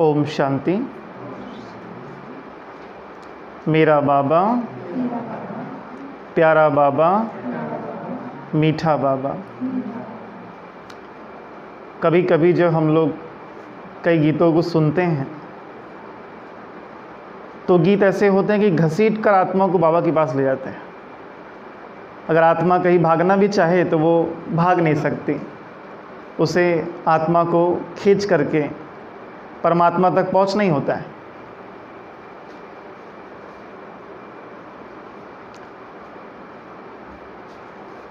ओम शांति। मेरा बाबा, प्यारा बाबा, मीठा बाबा। कभी कभी जब हम लोग कई गीतों को सुनते हैं तो गीत ऐसे होते हैं कि घसीट कर आत्मा को बाबा के पास ले जाते हैं। अगर आत्मा कहीं भागना भी चाहे तो वो भाग नहीं सकती, उसे आत्मा को खींच करके परमात्मा तक पहुंचना ही होता है।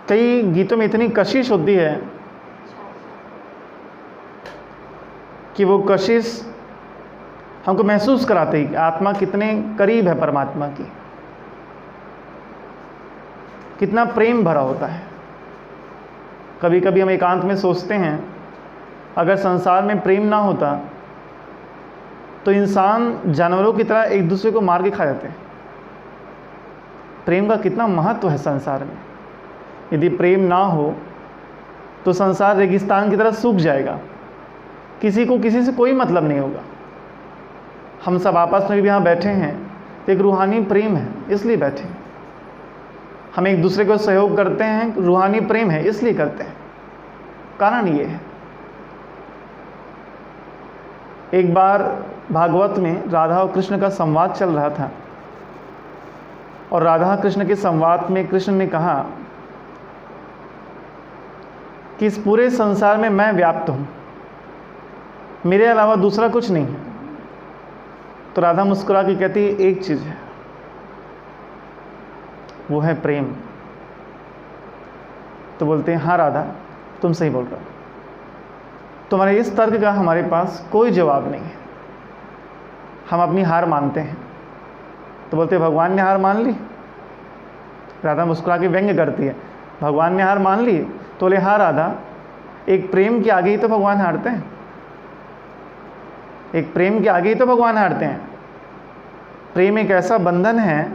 कई गीतों में इतनी कशिश होती है कि वो कशिश हमको महसूस कराती है कि आत्मा कितने करीब है परमात्मा की, कितना प्रेम भरा होता है। कभी कभी हम एकांत में सोचते हैं अगर संसार में प्रेम ना होता तो इंसान जानवरों की तरह एक दूसरे को मार के खा जाते हैं। प्रेम का कितना महत्व है संसार में। यदि प्रेम ना हो तो संसार रेगिस्तान की तरह सूख जाएगा, किसी को किसी से कोई मतलब नहीं होगा। हम सब आपस में भी यहाँ बैठे हैं तो एक रूहानी प्रेम है इसलिए बैठे हैं। हम एक दूसरे को सहयोग करते हैं, रूहानी प्रेम है इसलिए करते हैं। कारण ये है, एक बार भागवत में राधा और कृष्ण का संवाद चल रहा था और राधा कृष्ण के संवाद में कृष्ण ने कहा कि इस पूरे संसार में मैं व्याप्त हूँ, मेरे अलावा दूसरा कुछ नहीं है। तो राधा मुस्कुरा के कहती है एक चीज़ है, वो है प्रेम। तो बोलते हैं हाँ राधा तुम सही बोल रहे हो, तुम्हारे इस तर्क का हमारे पास कोई जवाब नहीं है, हम अपनी हार मानते हैं। तो बोलते हैं भगवान ने हार मान ली। राधा मुस्कुरा के व्यंग्य करती है, भगवान ने हार मान ली। तो बोले हाँ राधा, एक प्रेम के आगे ही तो भगवान हारते हैं, एक प्रेम के आगे ही तो भगवान हारते हैं। प्रेम एक ऐसा बंधन है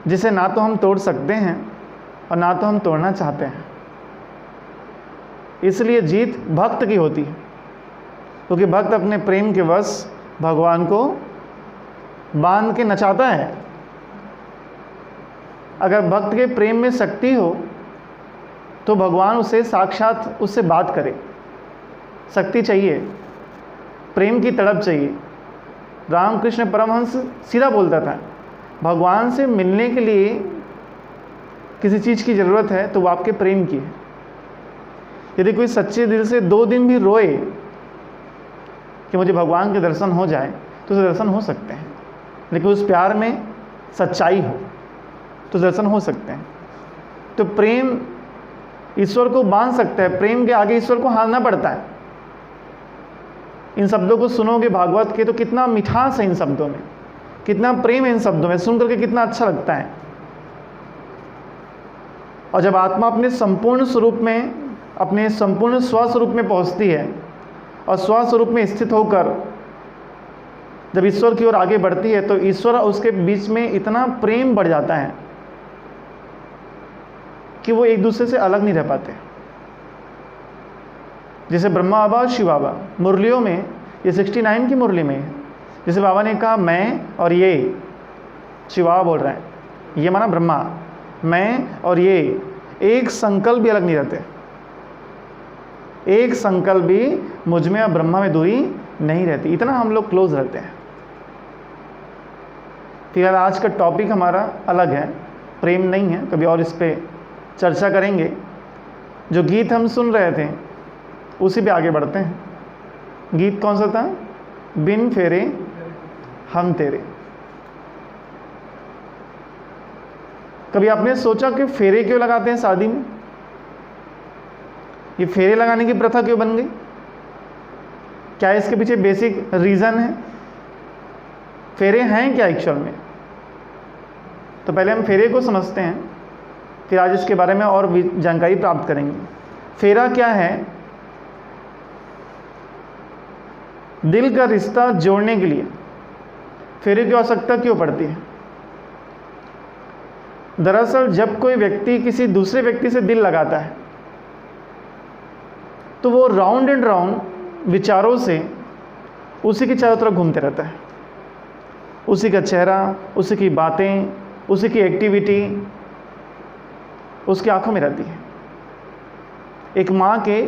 जिसे ना तो हम तोड़ सकते हैं और ना तो हम तोड़ना चाहते हैं। इसलिए जीत भक्त की होती है, क्योंकि भक्त अपने प्रेम के वश भगवान को बांध के नचाता है। अगर भक्त के प्रेम में शक्ति हो तो भगवान उसे साक्षात उससे बात करे। शक्ति चाहिए, प्रेम की तड़प चाहिए। रामकृष्ण परमहंस सीधा बोलता था, भगवान से मिलने के लिए किसी चीज़ की ज़रूरत है तो वो आपके प्रेम की है। यदि कोई सच्चे दिल से 2 दिन भी रोए कि मुझे भगवान के दर्शन हो जाए तो उसे दर्शन हो सकते हैं, लेकिन उस प्यार में सच्चाई हो तो दर्शन हो सकते हैं। तो प्रेम ईश्वर को बांध सकता है, प्रेम के आगे ईश्वर को हारना पड़ता है। इन शब्दों को सुनोगे भागवत के तो कितना मिठास है इन शब्दों में, कितना प्रेम है इन शब्दों में, सुन करके कितना अच्छा लगता है। और जब आत्मा अपने संपूर्ण स्वरूप में, अपने संपूर्ण स्वस्वरूप में पहुंचती है और स्वस्वरूप में स्थित होकर जब ईश्वर की ओर आगे बढ़ती है तो ईश्वर और उसके बीच में इतना प्रेम बढ़ जाता है कि वो एक दूसरे से अलग नहीं रह पाते। जैसे ब्रह्मा बाबा और शिव बाबा मुरलियों में, ये 69 की मुरली में है, जैसे बाबा ने कहा मैं और ये, शिव बाबा बोल रहे हैं, ये माना ब्रह्मा, मैं और ये एक संकल्प भी अलग नहीं रहते। एक संकल्प भी मुझ में और ब्रह्मा में दूरी नहीं रहती, इतना हम लोग क्लोज रहते हैं। फिर आज का टॉपिक हमारा अलग है, प्रेम नहीं है, कभी और इस पर चर्चा करेंगे। जो गीत हम सुन रहे थे उसी पे आगे बढ़ते हैं। गीत कौन सा था? बिन फेरे हम तेरे। कभी आपने सोचा कि फेरे क्यों लगाते हैं शादी में? ये फेरे लगाने की प्रथा क्यों बन गई? क्या इसके पीछे बेसिक रीज़न है? फेरे हैं क्या एक्चुअल में? तो पहले हम फेरे को समझते हैं, फिर आज इसके बारे में और जानकारी प्राप्त करेंगे। फेरा क्या है? दिल का रिश्ता जोड़ने के लिए फेरे की आवश्यकता क्यों पड़ती है? दरअसल जब कोई व्यक्ति किसी दूसरे व्यक्ति से दिल लगाता है तो वो राउंड एंड राउंड विचारों से उसी के चारों तरफ घूमते रहता है, उसी का चेहरा, उसी की बातें, उसी की एक्टिविटी उसकी आंखों में रहती है। एक माँ के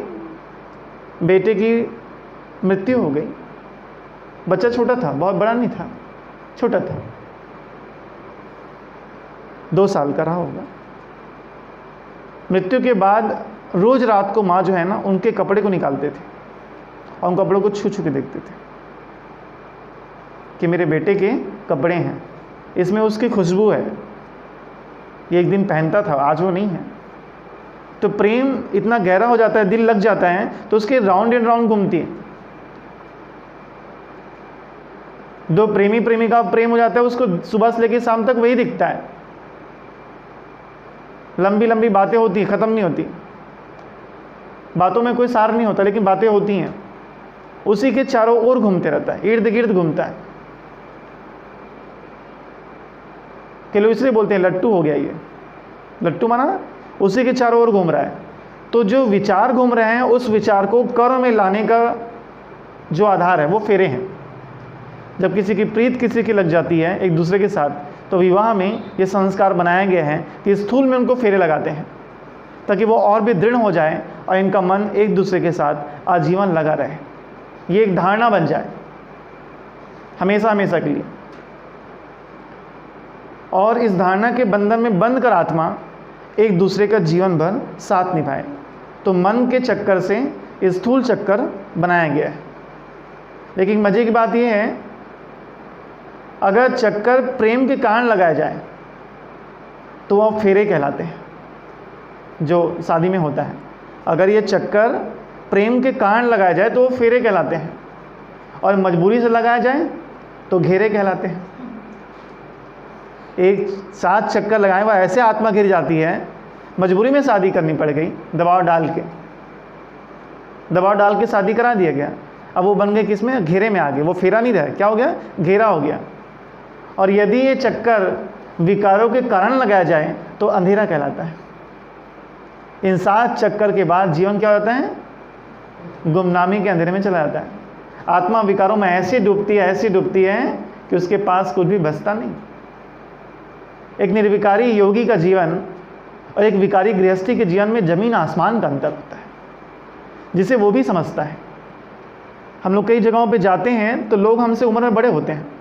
बेटे की मृत्यु हो गई, बच्चा छोटा था, बहुत बड़ा नहीं था, छोटा था, 2 साल का रहा होगा। मृत्यु के बाद रोज रात को माँ जो है ना उनके कपड़े को निकालते थे और उन कपड़ों को छू छू के देखते थे कि मेरे बेटे के कपड़े हैं, इसमें उसकी खुशबू है, ये एक दिन पहनता था, आज वो नहीं है। तो प्रेम इतना गहरा हो जाता है, दिल लग जाता है, तो उसके राउंड एंड राउंड घूमती है। दो प्रेमी प्रेमिका प्रेम हो जाता है, उसको सुबह से लेकर शाम तक वही दिखता है। लंबी लंबी बातें होती हैं, ख़त्म नहीं होती, बातों में कोई सार नहीं होता, लेकिन बातें होती हैं। उसी के चारों ओर घूमते रहता है, इर्द गिर्द घूमता है। कि लोग इसलिए बोलते हैं लट्टू हो गया, ये लट्टू माना उसी के चारों ओर घूम रहा है। तो जो विचार घूम रहे हैं उस विचार को कर्म में लाने का जो आधार है वो फेरे हैं। जब किसी की प्रीत किसी की लग जाती है एक दूसरे के साथ, तो विवाह में ये संस्कार बनाए गए हैं कि स्थूल में उनको फेरे लगाते हैं ताकि वो और भी दृढ़ हो जाए और इनका मन एक दूसरे के साथ आजीवन लगा रहे, ये एक धारणा बन जाए हमेशा हमेशा के लिए। और इस धारणा के बंधन में बंध कर आत्मा एक दूसरे का जीवन भर साथ निभाए। तो मन के चक्कर से स्थूल चक्कर बनाया गया है। लेकिन मज़े की बात यह है, अगर चक्कर प्रेम के कारण लगाया जाए तो वह फेरे कहलाते हैं, जो शादी में होता है। अगर ये चक्कर प्रेम के कारण लगाया जाए तो वो फेरे कहलाते हैं, और मजबूरी से लगाया जाए तो घेरे कहलाते हैं। एक साथ चक्कर लगाए हुआ ऐसे आत्मा गिर जाती है, मजबूरी में शादी करनी पड़ गई, दबाव डाल के शादी करा दिया गया। अब वो बन गए किस में, घेरे में आ गए, वो फेरा नहीं रहा, क्या हो गया, घेरा हो गया। और यदि ये चक्कर विकारों के कारण लगाया जाए तो अंधेरा कहलाता है। इन 7 चक्कर के बाद जीवन क्या होता है, गुमनामी के अंधेरे में चला जाता है। आत्मा विकारों में ऐसी डूबती है कि उसके पास कुछ भी बचता नहीं। एक निर्विकारी योगी का जीवन और एक विकारी गृहस्थी के जीवन में जमीन आसमान का अंतर होता है, जिसे वो भी समझता है। हम लोग कई जगहों पे जाते हैं तो लोग हमसे उम्र में बड़े होते हैं।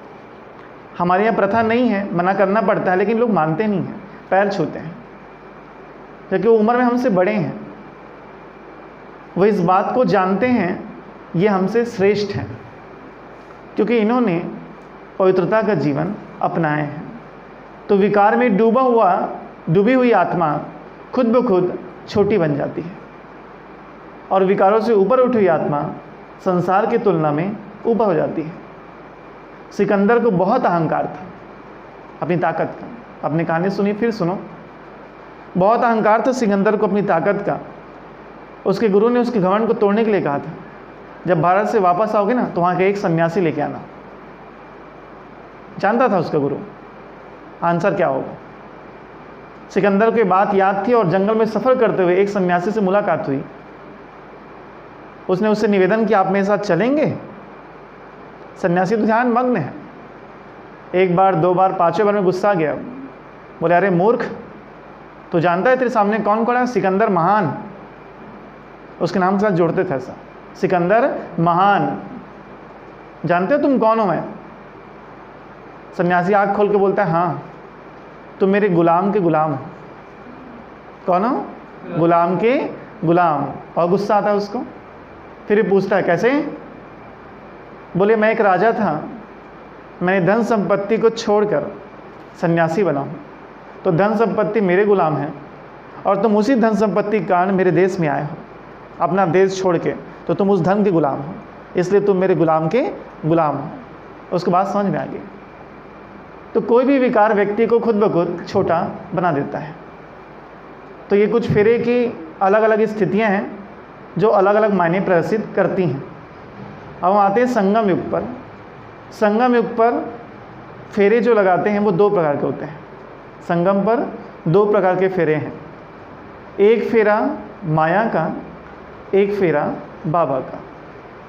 हमारे यहाँ प्रथा नहीं है, मना करना पड़ता है, लेकिन लोग मानते नहीं हैं, पैर छूते हैं, क्योंकि वो उम्र में हमसे बड़े हैं। वो इस बात को जानते हैं ये हमसे श्रेष्ठ हैं, क्योंकि इन्होंने पवित्रता का जीवन अपनाए हैं। तो विकार में डूबी हुई आत्मा खुद ब खुद छोटी बन जाती है, और विकारों से ऊपर उठी हुई आत्मा संसार की तुलना में ऊपर हो जाती है। सिकंदर को बहुत अहंकार था अपनी ताकत का। अपनी कहानी सुनी, फिर सुनो। बहुत अहंकार था सिकंदर को अपनी ताकत का। उसके गुरु ने उसके घमंड को तोड़ने के लिए कहा था, जब भारत से वापस आओगे ना तो वहाँ के एक सन्यासी लेके आना। जानता था उसका गुरु आंसर क्या होगा। सिकंदर को बात याद थी, और जंगल में सफ़र करते हुए एक सन्यासी से मुलाकात हुई। उसने उससे निवेदन किया, आप मेरे साथ चलेंगे। सन्यासी तो ध्यान मग्न है। 1 बार 2 बार 5वें बार में गुस्सा गया, बोले अरे मूर्ख, तो जानता है तेरे सामने कौन खड़ा है, सिकंदर महान। उसके नाम के साथ जोड़ते थे ऐसा, सिकंदर महान। जानते हो तुम कौन हो मैं? सन्यासी आँख खोल के बोलता है हाँ, तुम मेरे गुलाम के गुलाम हो। कौन हो? गुलाम के गुलाम। और गुस्सा आता है उसको। फिर ये पूछता है कैसे? बोले मैं एक राजा था, मैंने धन संपत्ति को छोड़कर सन्यासी बना हूँ, तो धन संपत्ति मेरे गुलाम है, और तुम उसी धन संपत्ति के कारण मेरे देश में आए हो अपना देश छोड़ के, तो तुम उस धन के गुलाम हो, इसलिए तुम मेरे गुलाम के गुलाम हो। उसके बाद समझ में आ गई। तो कोई भी विकार व्यक्ति को खुद ब खुद छोटा बना देता है। तो ये कुछ फेरे की अलग अलग स्थितियां हैं जो अलग अलग मायने प्रदर्शित करती हैं। अब हम आते हैं संगम युग पर। संगम युग पर फेरे जो लगाते हैं वो 2 प्रकार के होते हैं। संगम पर 2 प्रकार के फेरे हैं, एक फेरा माया का, एक फेरा बाबा का।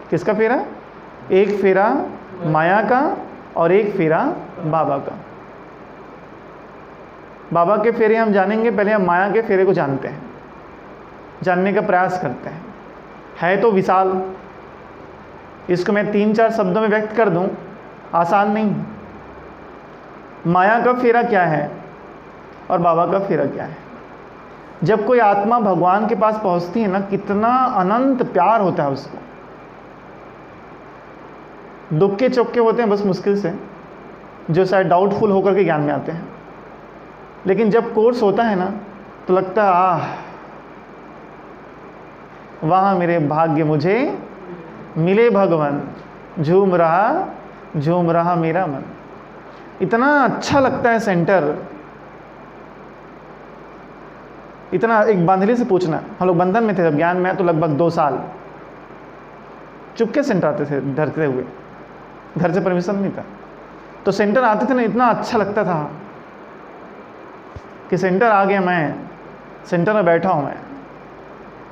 किसका फेरा? एक फेरा माया का और एक फेरा बाबा का। बाबा के फेरे हम जानेंगे, पहले हम माया के फेरे को जानते हैं, जानने का प्रयास करते हैं। है तो विशाल, इसको मैं 3-4 शब्दों में व्यक्त कर दूं, आसान नहीं है। माया का फेरा क्या है और बाबा का फेरा क्या है। जब कोई आत्मा भगवान के पास पहुंचती है ना, कितना अनंत प्यार होता है उसको। दुख के चौके होते हैं बस मुश्किल से, जो शायद डाउटफुल होकर के ज्ञान में आते हैं, लेकिन जब कोर्स होता है ना तो लगता है वहाँ मेरे भाग्य मुझे मिले भगवान, झूम रहा मेरा मन। इतना अच्छा लगता है सेंटर। इतना, एक बांधली से पूछना, हम लोग बंधन में थे जब ज्ञान में, तो लगभग 2 साल चुपके सेंटर आते थे डरते हुए, घर से परमिशन नहीं था, तो सेंटर आते थे ना, इतना अच्छा लगता था कि सेंटर आ गया, मैं सेंटर में बैठा हूँ मैं,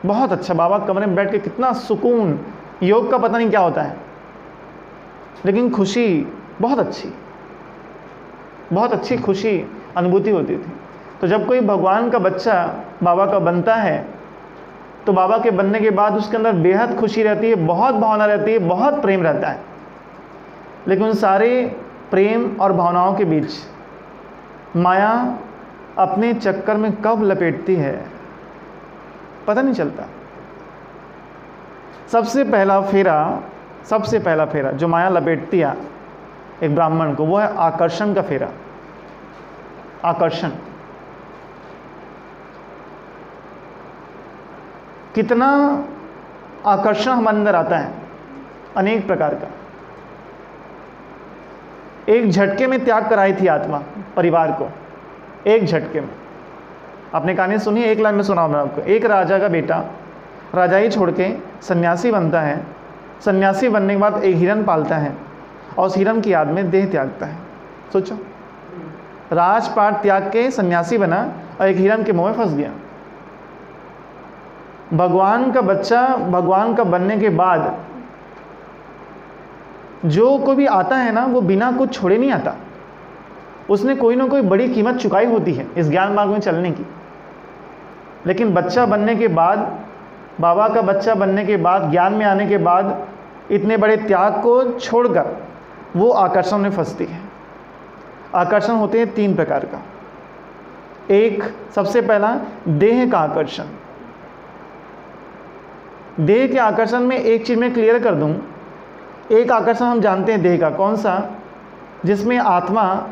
बहुत अच्छा। बाबा कमरे में बैठ के कितना सुकून, योग का पता नहीं क्या होता है, लेकिन खुशी बहुत अच्छी खुशी अनुभूति होती थी। तो जब कोई भगवान का बच्चा बाबा का बनता है, तो बाबा के बनने के बाद उसके अंदर बेहद खुशी रहती है, बहुत भावना रहती है, बहुत प्रेम रहता है। लेकिन उन सारे प्रेम और भावनाओं के बीच माया अपने चक्कर में कब लपेटती है पता नहीं चलता। सबसे पहला फेरा जो माया लपेटती है एक ब्राह्मण को, वो है आकर्षण का फेरा। आकर्षण, कितना आकर्षण हम अंदर आता है, अनेक प्रकार का। एक झटके में त्याग कराई थी आत्मा परिवार को, एक झटके में। आपने कहानी सुनी, एक लाइन में सुनाऊं मैं आपको। एक राजा का बेटा राजाई छोड़ के सन्यासी बनता है। सन्यासी बनने के बाद एक हिरन पालता है और उस हिरन की याद में देह त्यागता है। सोचो, राजपाट त्याग के सन्यासी बना और एक हिरन के मुंह में फंस गया। भगवान का बच्चा भगवान का बनने के बाद जो कोई भी आता है ना, वो बिना कुछ छोड़े नहीं आता। उसने कोई ना कोई बड़ी कीमत चुकाई होती है इस ज्ञान मार्ग में चलने की। लेकिन बच्चा बनने के बाद, बाबा का बच्चा बनने के बाद, ज्ञान में आने के बाद, इतने बड़े त्याग को छोड़कर वो आकर्षण में फंसती है। आकर्षण होते हैं 3 प्रकार का। एक, सबसे पहला देह का आकर्षण। देह के आकर्षण में एक चीज़ मैं क्लियर कर दूं, एक आकर्षण हम जानते हैं देह का, कौन सा? जिसमें आत्मा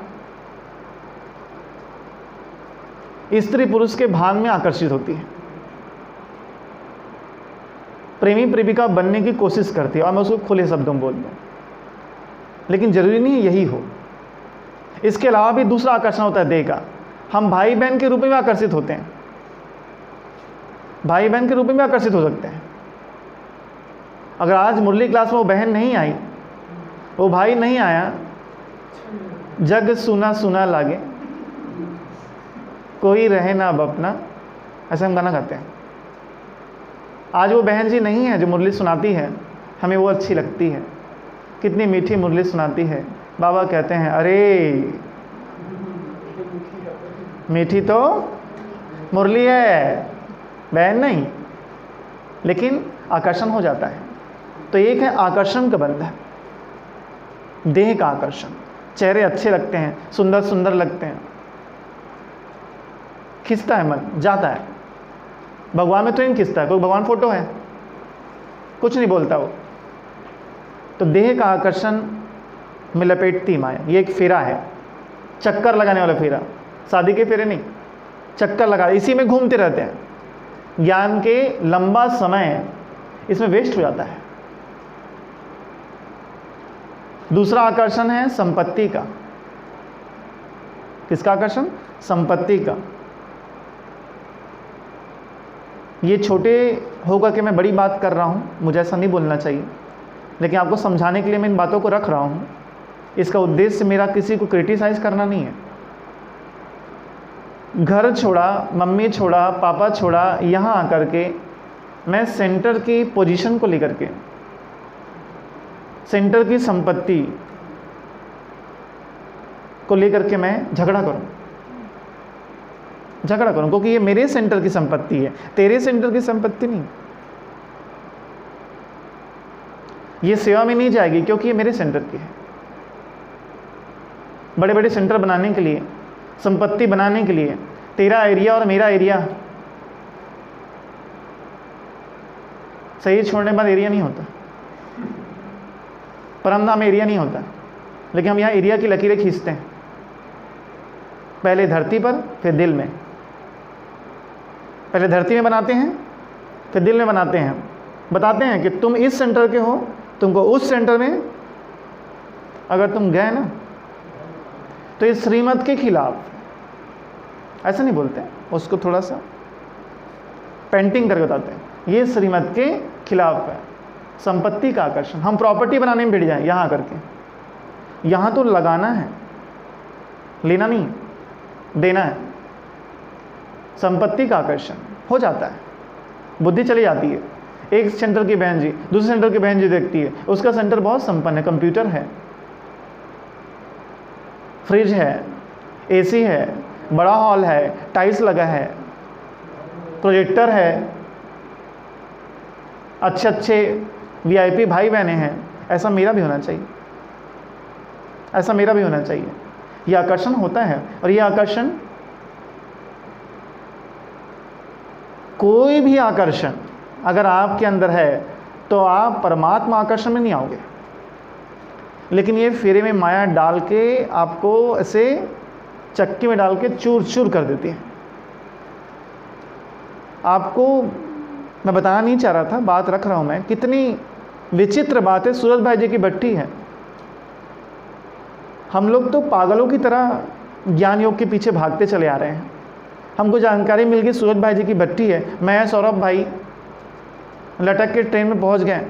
स्त्री पुरुष के भान में आकर्षित होती है, प्रेमी प्रेमिका बनने की कोशिश करती है, और मैं उसको खुले शब्दों में बोल दूं, लेकिन जरूरी नहीं है यही हो। इसके अलावा भी दूसरा आकर्षण होता है देह का। हम भाई बहन के रूप में आकर्षित होते हैं, भाई बहन के रूप में आकर्षित हो सकते हैं। अगर आज मुरली क्लास में वो बहन नहीं आई, वो भाई नहीं आया, जग सुना सुना लागे, कोई रहे ना अब अपना, ऐसे हम गाना गाते हैं। आज वो बहन जी नहीं है जो मुरली सुनाती है, हमें वो अच्छी लगती है, कितनी मीठी मुरली सुनाती है। बाबा कहते हैं अरे मीठी तो मुरली है, बहन नहीं, लेकिन आकर्षण हो जाता है। तो एक है आकर्षण का बंध है, देह का आकर्षण। चेहरे अच्छे लगते हैं, सुंदर सुंदर लगते हैं, खिंचता है मन, जाता है। भगवान में तो नहीं खिंचता है, कोई भगवान फोटो है, कुछ नहीं बोलता वो। तो देह का आकर्षण में लपेटती माया। ये एक फेरा है, चक्कर लगाने वाला फेरा, शादी के फेरे नहीं, चक्कर लगा, इसी में घूमते रहते हैं। ज्ञान के लंबा समय इसमें वेस्ट हो जाता है। दूसरा आकर्षण है संपत्ति का। किसका आकर्षण? संपत्ति का। ये छोटे होकर के मैं बड़ी बात कर रहा हूँ, मुझे ऐसा नहीं बोलना चाहिए, लेकिन आपको समझाने के लिए मैं इन बातों को रख रहा हूँ। इसका उद्देश्य मेरा किसी को क्रिटिसाइज करना नहीं है। घर छोड़ा, मम्मी छोड़ा, पापा छोड़ा, यहाँ आकर के मैं सेंटर की पोजीशन को लेकर के सेंटर की संपत्ति को लेकर के मैं झगड़ा करूं, क्योंकि ये मेरे सेंटर की संपत्ति है, तेरे सेंटर की संपत्ति नहीं। ये सेवा में नहीं जाएगी क्योंकि ये मेरे सेंटर की है। बड़े बड़े सेंटर बनाने के लिए, संपत्ति बनाने के लिए तेरा एरिया और मेरा एरिया, सही छोड़ने के बाद एरिया नहीं होता, परमधाम में एरिया नहीं होता, लेकिन हम यहाँ एरिया की लकीरें खींचते हैं, पहले धरती पर फिर दिल में। पहले धरती में बनाते हैं फिर दिल में बनाते हैं, बताते हैं कि तुम इस सेंटर के हो, तुमको उस सेंटर में अगर तुम गए ना तो इस श्रीमत के खिलाफ, ऐसा नहीं बोलते हैं, उसको थोड़ा सा पेंटिंग करके बताते हैं, ये श्रीमत के खिलाफ है। संपत्ति का आकर्षण, हम प्रॉपर्टी बनाने में भिड़ जाएं यहाँ करके, यहाँ तो लगाना है, लेना नहीं, देना है। संपत्ति का आकर्षण हो जाता है, बुद्धि चली जाती है। एक सेंटर की बहन जी दूसरे सेंटर की बहन जी देखती है, उसका सेंटर बहुत संपन्न है, कंप्यूटर है, फ्रिज है, एसी है, बड़ा हॉल है, टाइल्स लगा है, प्रोजेक्टर है, अच्छे अच्छे वीआईपी भाई बहनें हैं। ऐसा मेरा भी होना चाहिए, ऐसा मेरा भी होना चाहिए। यह आकर्षण होता है, और यह आकर्षण, कोई भी आकर्षण अगर आपके अंदर है तो आप परमात्मा आकर्षण में नहीं आओगे, लेकिन ये फेरे में माया डाल के आपको ऐसे चक्की में डाल के चूर चूर कर देती है। आपको मैं बताना नहीं चाह रहा था, बात रख रहा हूँ मैं। कितनी विचित्र बात है, सूरज भाई जी की भट्टी है। हम लोग तो पागलों की तरह ज्ञान योग के पीछे भागते चले आ रहे हैं। हमको जानकारी मिल गई सूरज भाई जी की भट्टी है, मैं सौरभ भाई लटक के ट्रेन में पहुंच गए।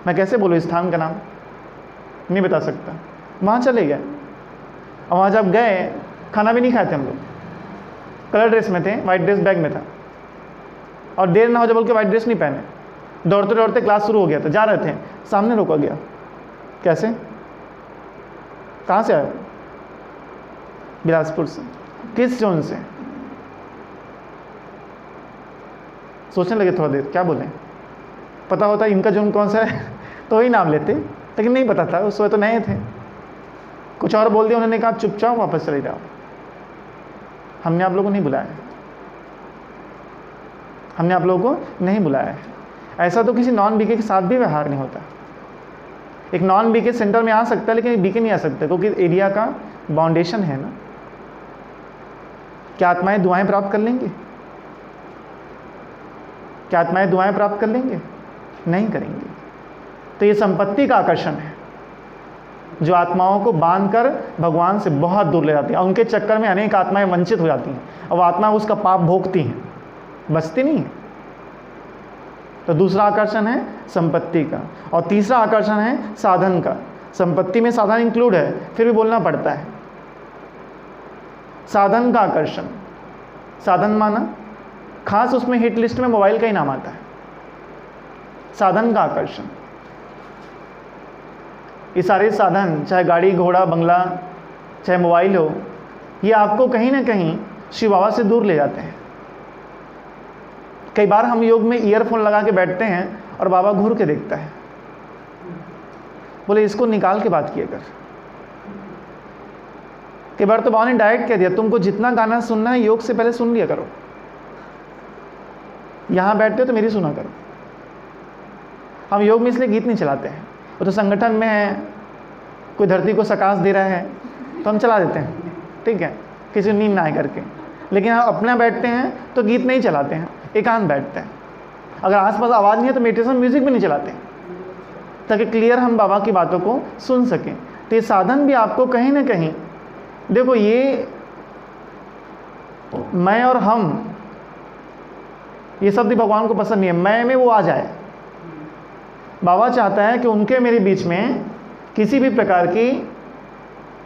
मैं कैसे बोलूँ स्थान का नाम, नहीं बता सकता। वहाँ चले गए, और वहाँ जब गए खाना भी नहीं खाए थे हम लोग, कलर ड्रेस में थे, वाइट ड्रेस बैग में था, और देर ना हो जाए बोल के वाइट ड्रेस नहीं पहने, दौड़ते दौड़ते क्लास शुरू हो गया था, जा रहे थे, सामने रोका गया। कैसे, कहाँ से आए? बिलासपुर से। किस जोन से? सोचने लगे थोड़ा देर, क्या बोलें, पता होता इनका जोन कौन सा है तो ही नाम लेते, लेकिन नहीं पता था, उस समय तो नए थे। कुछ और बोल दिया, उन्होंने कहा चुपचाप वापस चले जाओ, हमने आप लोगों को नहीं बुलाया है, हमने आप लोगों को नहीं बुलाया है। ऐसा तो किसी नॉन बीके के साथ भी व्यवहार नहीं होता। एक नॉन बीके सेंटर में आ सकता है, लेकिन बीके नहीं आ सकता, क्योंकि एरिया का बाउंडेशन है ना। क्या आत्माएं दुआएं प्राप्त कर लेंगे? क्या आत्माएं दुआएं प्राप्त कर लेंगे? नहीं करेंगे। तो ये संपत्ति का आकर्षण है जो आत्माओं को बांधकर भगवान से बहुत दूर ले जाती है, और उनके चक्कर में अनेक आत्माएं वंचित हो जाती हैं, और वो आत्मा उसका पाप भोगती हैं, बचती नहीं है। तो दूसरा आकर्षण है संपत्ति का, और तीसरा आकर्षण है साधन का। संपत्ति में साधन इंक्लूड है, फिर भी बोलना पड़ता है। साधन का आकर्षण, साधन माना खास उसमें हिट लिस्ट में मोबाइल का ही नाम आता है। साधन का आकर्षण, ये सारे साधन, चाहे गाड़ी घोड़ा बंगला, चाहे मोबाइल हो, ये आपको कहीं ना कहीं शिव बाबा से दूर ले जाते हैं। कई बार हम योग में ईयरफोन लगा के बैठते हैं और बाबा घूर के देखता है, बोले इसको निकाल के बात किया कर। कई बार तो बाबा ने डायरेक्ट कह दिया, तुमको जितना गाना सुनना है योग से पहले सुन लिया करो, यहाँ बैठते हो तो मेरी सुना करो। हम योग में इसलिए गीत नहीं चलाते हैं, वो तो संगठन में है, कोई धरती को सकाश दे रहा है तो हम चला देते हैं, ठीक है, किसी नींद ना आए करके। लेकिन हम अपना बैठते हैं तो गीत नहीं चलाते हैं, एकांत बैठते हैं। अगर आसपास आवाज़ नहीं है तो मेडिटेशन म्यूजिक भी नहीं चलाते, ताकि क्लियर हम बाबा की बातों को सुन सकें। तो ये साधन भी आपको कहीं ना कहीं, देखो ये मैं और हम, ये शब्द भगवान को पसंद नहीं है, मैं में वो आ जाए। बाबा चाहता है कि उनके मेरे बीच में किसी भी प्रकार की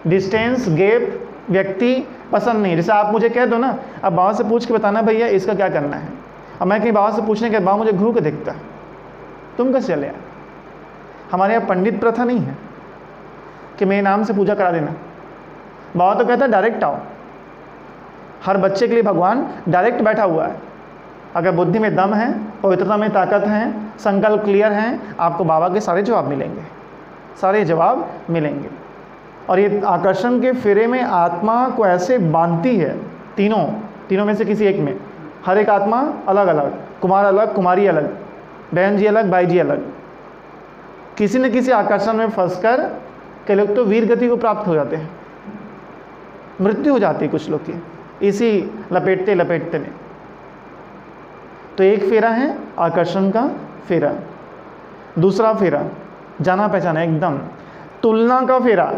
डिस्टेंस, गैप, व्यक्ति पसंद नहीं। जैसे आप मुझे कह दो ना, अब बाबा से पूछ के बताना भैया इसका क्या करना है, और मैं कहीं बाबा से पूछने के बाद बाबा मुझे घूर के देखता, तुम कैसे चले आए? हमारे यहाँ पंडित प्रथा नहीं है कि मेरे नाम से पूजा करा देना। बाबा तो कहता है डायरेक्ट आओ। हर बच्चे के लिए भगवान डायरेक्ट बैठा हुआ है। अगर बुद्धि में दम है, पवित्रता में ताकत है, संकल्प क्लियर हैं, आपको बाबा के सारे जवाब मिलेंगे, सारे जवाब मिलेंगे। और ये आकर्षण के फेरे में आत्मा को ऐसे बांधती है, तीनों में से किसी एक में। हर एक आत्मा अलग अलग, कुमार अलग, कुमारी अलग, बहन जी अलग, भाई जी अलग। किसी न किसी आकर्षण में फंसकर कई लोग तो वीर गति को प्राप्त हो जाते हैं, मृत्यु हो जाती है कुछ लोग की इसी लपेटते लपेटते में। तो एक फेरा है आकर्षण का फेरा। दूसरा फेरा जाना पहचाना एकदम, तुलना का फेरा।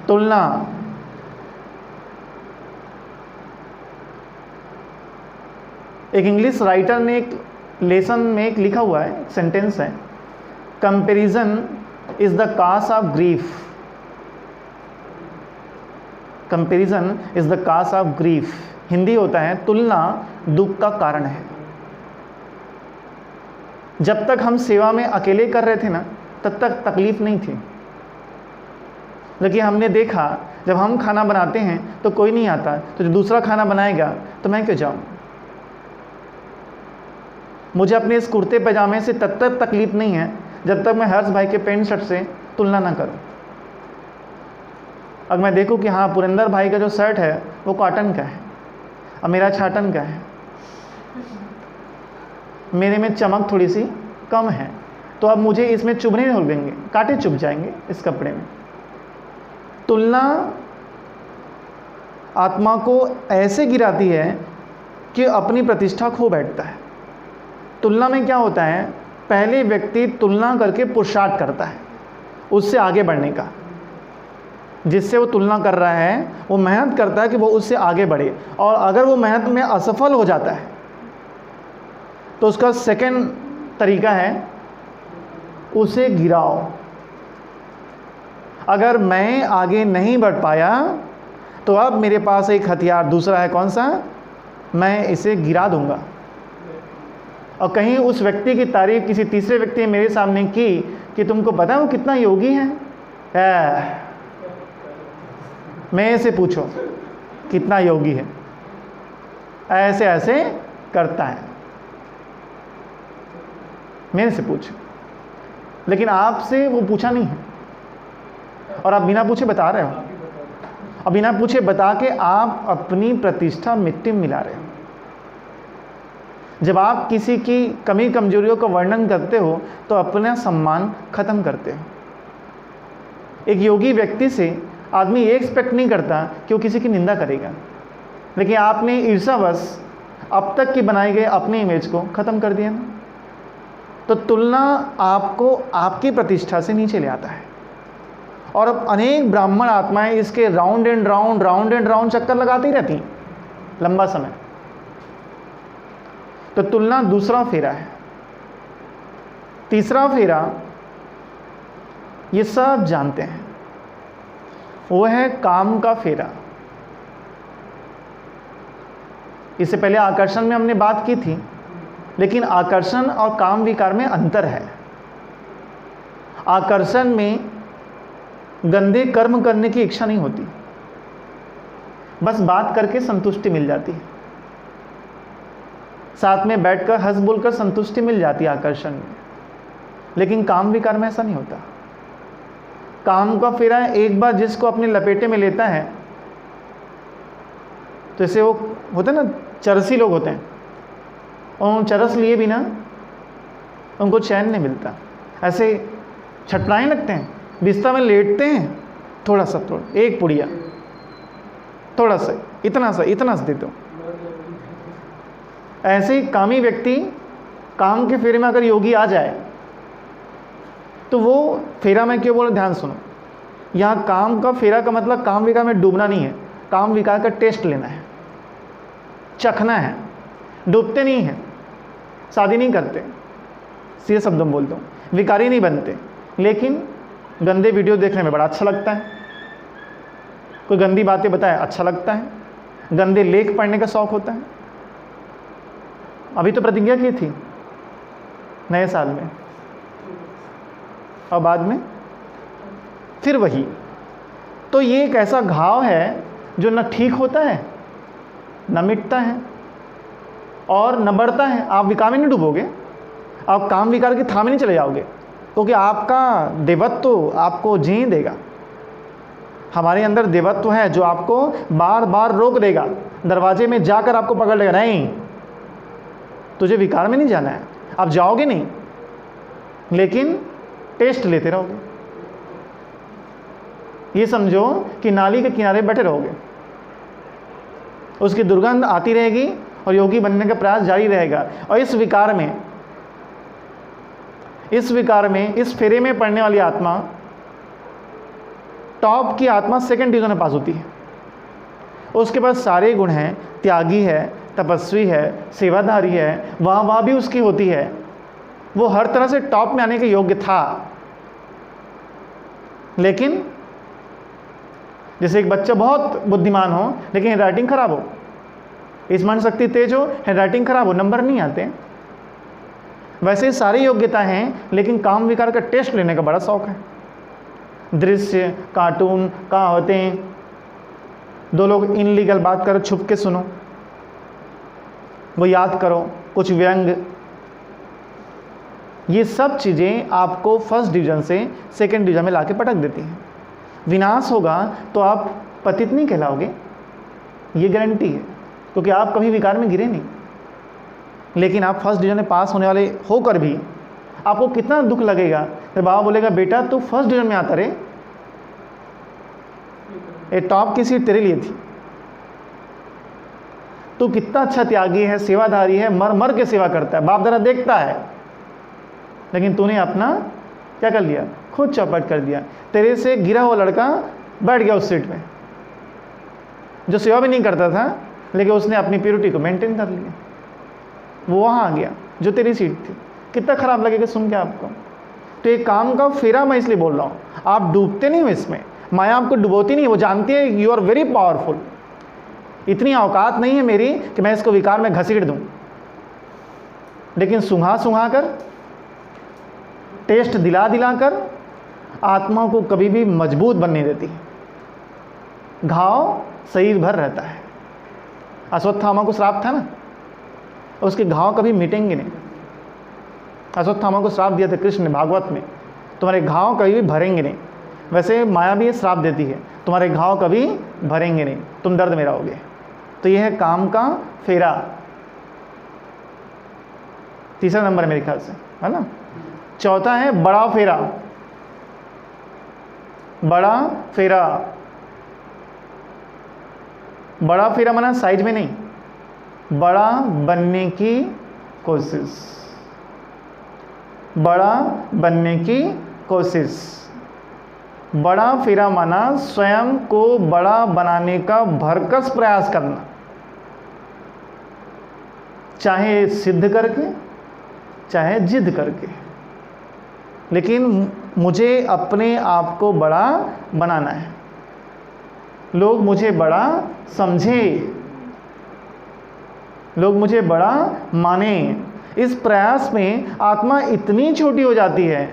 तुलना, एक इंग्लिश राइटर ने एक लेसन में एक लिखा हुआ है, एक सेंटेंस है, comparison is the cause of grief. Comparison is the cause of grief. Hindi होता है तुलना दुख का कारण है। जब तक हम सेवा में अकेले कर रहे थे ना, तब तक तकलीफ नहीं थी। लेकिन हमने देखा जब हम खाना बनाते हैं तो कोई नहीं आता, तो जो दूसरा खाना बनाएगा तो मैं क्यों जाऊं। मुझे अपने इस कुर्ते पैजामे से तब तक तकलीफ नहीं है जब तक मैं हर्ष भाई के पैंट शर्ट से तुलना ना करूं। अगर मैं देखूं कि हाँ पुरेंद्र भाई का जो शर्ट है वो कॉटन का है और मेरा छाटन का है, मेरे में चमक थोड़ी सी कम है, तो अब मुझे इसमें चुभने नहीं लगेंगे, कांटे चुभ जाएंगे इस कपड़े में। तुलना आत्मा को ऐसे गिराती है कि अपनी प्रतिष्ठा खो बैठता है। तुलना में क्या होता है, पहले व्यक्ति तुलना करके पुरुषार्थ करता है उससे आगे बढ़ने का। जिससे वो तुलना कर रहा है वो मेहनत करता है कि वो उससे आगे बढ़े, और अगर वो मेहनत में असफल हो जाता है तो उसका सेकंड तरीका है उसे गिराओ। अगर मैं आगे नहीं बढ़ पाया तो अब मेरे पास एक हथियार दूसरा है, कौन सा, मैं इसे गिरा दूंगा। और कहीं उस व्यक्ति की तारीफ किसी तीसरे व्यक्ति ने मेरे सामने की कि तुमको पता है वो कितना योगी है, मैं से पूछो कितना योगी है, ऐसे ऐसे करता है, मेरे से पूछो। लेकिन आपसे वो पूछा नहीं है और आप बिना पूछे बता रहे हो, और बिना पूछे बता के आप अपनी प्रतिष्ठा मिट्टी में मिला रहे हो। जब आप किसी की कमी कमजोरियों का वर्णन करते हो तो अपना सम्मान खत्म करते हो। एक योगी व्यक्ति से आदमी ये एक्सपेक्ट नहीं करता कि वो किसी की निंदा करेगा, लेकिन आपने ईर्ष्यावश अब तक की बनाई गई अपनी इमेज को खत्म कर दिया ना। तो तुलना आपको आपकी प्रतिष्ठा से नीचे ले आता है। और अब अनेक ब्राह्मण आत्माएं इसके राउंड एंड राउंड चक्कर लगाती रहती हैं लंबा समय। तो तुलना दूसरा फेरा है। तीसरा फेरा ये सब जानते हैं, वो है काम का फेरा। इससे पहले आकर्षण में हमने बात की थी, लेकिन आकर्षण और काम विकार में अंतर है। आकर्षण में गंदे कर्म करने की इच्छा नहीं होती, बस बात करके संतुष्टि मिल जाती है, साथ में बैठकर हंस बोलकर संतुष्टि मिल जाती है आकर्षण में। लेकिन काम विकार में ऐसा नहीं होता। काम का फेरा एक बार जिसको अपने लपेटे में लेता है, तो जैसे वो होते हैं ना चरसी लोग होते हैं, और चरस लिए भी ना उनको चैन नहीं मिलता, ऐसे छटपटाने लगते हैं, बिस्तर में लेटते हैं, थोड़ा एक पुड़िया, थोड़ा सा इतना सा दे दो। ऐसे ही कामी व्यक्ति काम के फेरे में अगर योगी आ जाए तो वो फेरा में क्यों बोले, ध्यान सुनो। यहाँ काम का फेरा का मतलब काम विकार में डूबना नहीं है, काम विकार का टेस्ट लेना है, चखना है। डूबते नहीं हैं, शादी नहीं करते, सीधे शब्दों में बोलता हूँ, विकारी नहीं बनते, लेकिन गंदे वीडियो देखने में बड़ा अच्छा लगता है, कोई गंदी बातें बताए अच्छा लगता है, गंदे लेख पढ़ने का शौक होता है। अभी तो प्रतिज्ञा की थी नए साल में और बाद में फिर वही। तो ये एक ऐसा घाव है जो न ठीक होता है, न मिटता है और न बढ़ता है। आप विकार में नहीं डूबोगे, आप काम विकार के थामे नहीं चले जाओगे, क्योंकि आपका देवत्व आपको जी देगा। हमारे अंदर देवत्व है जो आपको बार बार रोक देगा, दरवाजे में जाकर आपको पकड़ लेगा, नहीं तुझे विकार में नहीं जाना है। आप जाओगे नहीं, लेकिन टेस्ट लेते रहोगे। ये समझो कि नाली के किनारे बैठे रहोगे, उसकी दुर्गंध आती रहेगी और योगी बनने का प्रयास जारी रहेगा। और इस विकार में इस फेरे में पड़ने वाली आत्मा, टॉप की आत्मा सेकंड डिवीजन में पास होती है। उसके पास सारे गुण हैं, त्यागी है, तपस्वी है, सेवाधारी है, वह भी उसकी होती है। वो हर तरह से टॉप में आने के योग्य था, लेकिन जैसे एक बच्चा बहुत बुद्धिमान हो लेकिन हैंडराइटिंग खराब हो, स्मरण शक्ति तेज हो, हैंडराइटिंग खराब हो, नंबर नहीं आते। वैसे सारी योग्यता हैं, लेकिन काम विकार का टेस्ट लेने का बड़ा शौक है। दृश्य, कार्टून, कहावतें, दो लोग इनलीगल बात करो, छुप के सुनो, वो याद करो, कुछ व्यंग, ये सब चीज़ें आपको फर्स्ट डिवीजन से सेकंड डिवीजन में लाके पटक देती हैं। विनाश होगा तो आप पतित नहीं कहलाओगे, ये गारंटी है, क्योंकि आप कभी विकार में गिरे नहीं। लेकिन आप फर्स्ट डिवीजन में पास होने वाले होकर भी आपको कितना दुख लगेगा जब बाबा बोलेगा बेटा तू फर्स्ट डिवीजन में आता रे, ये टॉप की सीट तेरे लिए थी, तू कितना अच्छा त्यागी है, सेवाधारी है, मर मर के सेवा करता है, बाप जरा देखता है, लेकिन तूने अपना क्या कर लिया, खुद चौपट कर दिया। तेरे से गिरा हुआ लड़का बैठ गया उस सीट में, जो सेवा भी नहीं करता था, लेकिन उसने अपनी प्योरिटी को मेंटेन कर लिया, वो वहाँ आ गया जो तेरी सीट थी। कितना खराब लगेगा सुन के आपको। तो एक काम का फेरा मैं इसलिए बोल रहा हूँ, आप डूबते नहीं हो इसमें, माया आपको डुबोती नहीं, वो जानती है यू आर वेरी पावरफुल। इतनी औकात नहीं है मेरी कि मैं इसको विकार में घसीट दूँ, लेकिन सुंघा सुंघा कर, टेस्ट दिला दिला कर आत्मा को कभी भी मजबूत बनने देती है। घाव शरीर भर रहता है। अश्वत्थामा को श्राप था ना, उसके घाव कभी मिटेंगे नहीं। अश्वत्थामा को श्राप दिया था कृष्ण ने भागवत में, तुम्हारे घाव कभी भी भरेंगे नहीं। वैसे माया भी ये श्राप देती है, तुम्हारे घाव कभी भरेंगे नहीं, तुम दर्द में रहोगे। तो यह है काम का फेरा, तीसरा नंबर मेरे ख्याल से, है ना। चौथा है बड़ा फेरा। बड़ा फेरा, बड़ा फेरा माना साइज में नहीं, बड़ा बनने की कोशिश, बड़ा बनने की कोशिश। बड़ा फेरा माना स्वयं को बड़ा बनाने का भरकस प्रयास करना, चाहे सिद्ध करके चाहे जिद करके, लेकिन मुझे अपने आप को बड़ा बनाना है, लोग मुझे बड़ा समझे, लोग मुझे बड़ा माने। इस प्रयास में आत्मा इतनी छोटी हो जाती है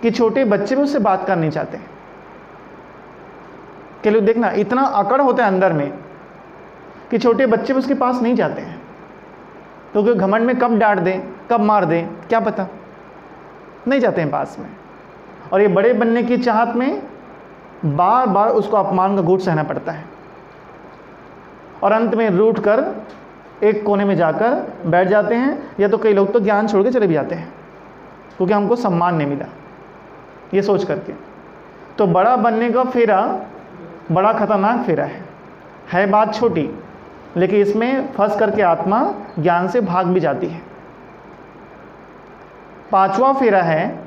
कि छोटे बच्चे भी उससे बात करना नहीं चाहते। कि लोग देखना इतना अकड़ होता है अंदर में कि छोटे बच्चे भी उसके पास नहीं जाते हैं, क्योंकि तो घमंड में कब डांट दें कब मार दें क्या पता, नहीं जाते हैं पास में। और ये बड़े बनने की चाहत में बार बार उसको अपमान का घूंट सहना पड़ता है, और अंत में रूठ कर एक कोने में जाकर बैठ जाते हैं, या तो कई लोग तो ज्ञान छोड़ के चले भी जाते हैं क्योंकि हमको सम्मान नहीं मिला, ये सोच करके। तो बड़ा बनने का फेरा बड़ा खतरनाक फेरा है बात छोटी, लेकिन इसमें फंस करके आत्मा ज्ञान से भाग भी जाती है। पांचवा फेरा है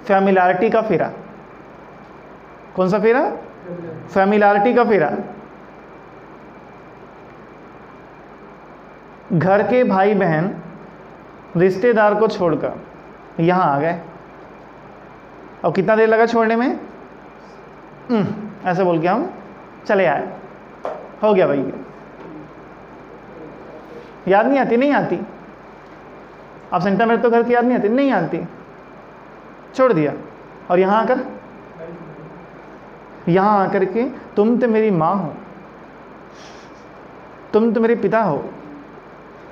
फैमिलियरिटी का फेरा। कौन सा फेरा? फैमिलियरिटी का फेरा। घर के भाई बहन रिश्तेदार को छोड़कर यहाँ आ गए, और कितना देर लगा छोड़ने में? ऐसे बोल के हम चले आए, हो गया भाई। याद नहीं आती? नहीं आती। अब सेंटा मेरे तो घर की याद नहीं आती? नहीं आती। छोड़ दिया। और यहाँ आकर के तुम तो मेरी माँ हो, तुम तो मेरे पिता हो,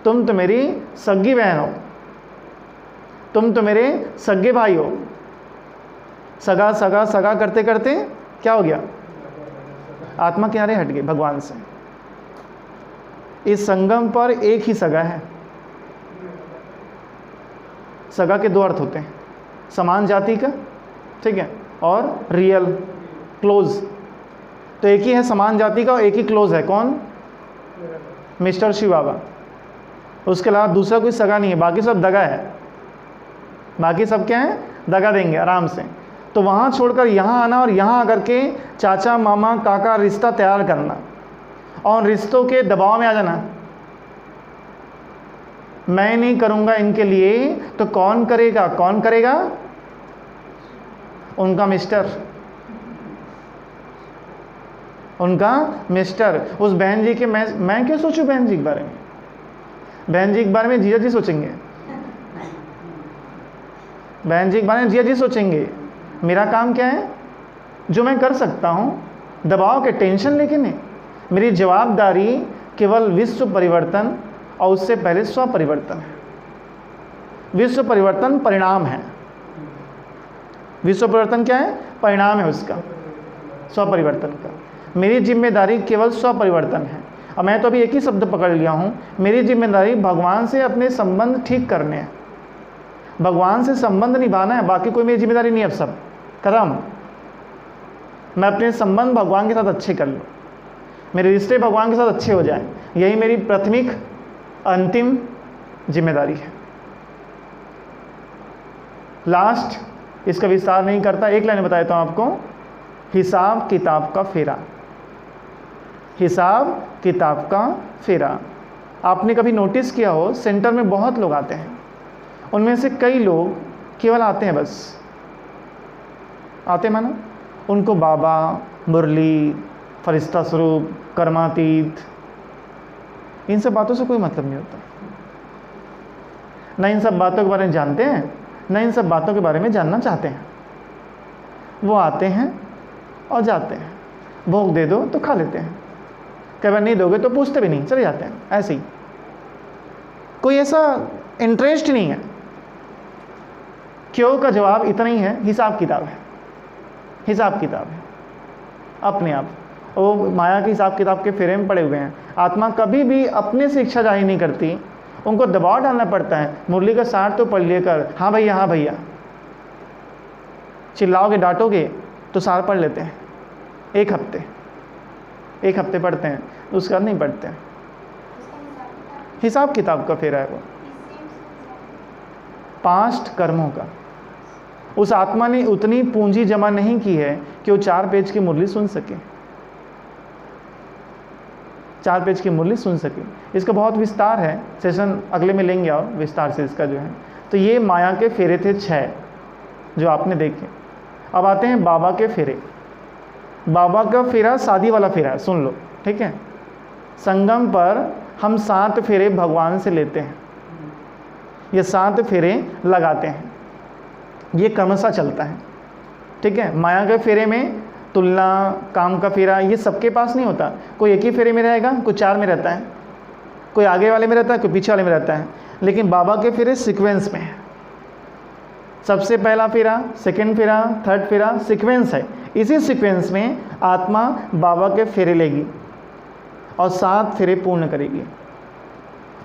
तुम तो मेरी सगी बहन हो, तुम तो मेरे सगे भाई हो। सगा सगा सगा करते करते क्या हो गया? आत्मा किनारे हट गई भगवान से। इस संगम पर एक ही सगा है। सगा के दो अर्थ होते हैं, समान जाति का, ठीक है, और रियल क्लोज। तो एक ही है समान जाति का और एक ही क्लोज है। कौन? मिस्टर शिव बाबा। उसके अलावा दूसरा कोई सगा नहीं है, बाकी सब दगा है। बाकी सब क्या है? दगा देंगे आराम से। तो वहाँ छोड़कर यहाँ आना और यहाँ आकर के चाचा मामा काका रिश्ता तैयार करना और रिश्तों के दबाव में आ जाना। मैं नहीं करूँगा इनके लिए तो कौन करेगा? कौन करेगा? उनका मिस्टर, उनका मिस्टर। उस बहन जी के मैं क्यों सोचूं बहन जी के बारे में? बहन जी के बारे में जीजा जी सोचेंगे, बहन जी के बारे में जीजा जी सोचेंगे। मेरा काम क्या है? जो मैं कर सकता हूँ, दबाव के टेंशन लेके नहीं। मेरी जवाबदारी केवल विश्व परिवर्तन और उससे पहले स्व परिवर्तन है। विश्व परिवर्तन परिणाम है। विश्व परिवर्तन क्या है? परिणाम है उसका, स्व परिवर्तन का। मेरी जिम्मेदारी केवल स्व परिवर्तन है। और मैं तो अभी एक ही शब्द पकड़ लिया हूँ, मेरी जिम्मेदारी भगवान से अपने संबंध ठीक करने हैं, भगवान से संबंध निभाना है। बाकी कोई मेरी जिम्मेदारी नहीं। अब सब खत्म। मैं अपने संबंध भगवान के साथ अच्छे कर लूँ, मेरे रिश्ते भगवान के साथ अच्छे हो जाएं, यही मेरी प्राथमिक अंतिम जिम्मेदारी है। लास्ट, इसका विस्तार नहीं करता, एक लाइन बता देता हूँ आपको। हिसाब किताब का फेरा। हिसाब किताब का फेरा। आपने कभी नोटिस किया हो, सेंटर में बहुत लोग आते हैं, उनमें से कई लोग केवल आते हैं, बस आते मानो उनको बाबा, मुरली, फरिश्ता स्वरूप, कर्मातीत, इन सब बातों से कोई मतलब नहीं होता। ना इन सब बातों के बारे में जानते हैं, ना इन सब बातों के बारे में जानना चाहते हैं। वो आते हैं और जाते हैं। भोग दे दो तो खा लेते हैं, कई बार नहीं दोगे तो पूछते भी नहीं, चले जाते हैं ऐसे ही। कोई ऐसा इंटरेस्ट नहीं है। क्यों का जवाब इतना ही है, हिसाब किताब है। हिसाब किताब है अपने आप। वो माया के हिसाब किताब के फेरे में पड़े हुए हैं। आत्मा कभी भी अपने से इच्छा जाहिर नहीं करती, उनको दबाव डालना पड़ता है। मुरली का सार तो पढ़ लेकर, हाँ भैया हाँ भैया, चिल्लाओगे डांटोगे तो सार पढ़ लेते हैं। एक हफ्ते पढ़ते हैं, उसके बाद नहीं पढ़ते हैं। हिसाब किताब का फेरा है वो, पास्ट कर्मों का। उस आत्मा ने उतनी पूंजी जमा नहीं की है कि वो 4 पेज की मुरली सुन सके, 4 पेज की मुरली सुन सके। इसका बहुत विस्तार है, सेशन अगले में लेंगे और विस्तार से इसका जो है। तो ये माया के फेरे थे 6 जो आपने देखे। अब आते हैं बाबा के फेरे। बाबा का फेरा शादी वाला फेरा है, सुन लो, ठीक है। संगम पर हम 7 फेरे भगवान से लेते हैं, ये 7 फेरे लगाते हैं। ये क्रमशः चलता है, ठीक है। माया के फेरे में तुलना, काम का फेरा, ये सबके पास नहीं होता। कोई एक ही फेरे में रहेगा, कोई 4 में रहता है, कोई आगे वाले में रहता है, कोई पीछे वाले में रहता है। लेकिन बाबा के फेरे सीक्वेंस में है। सबसे पहला फेरा, सेकंड फेरा, थर्ड फेरा, सीक्वेंस है। इसी सीक्वेंस में आत्मा बाबा के फेरे लेगी और 7 फेरे पूर्ण करेगी।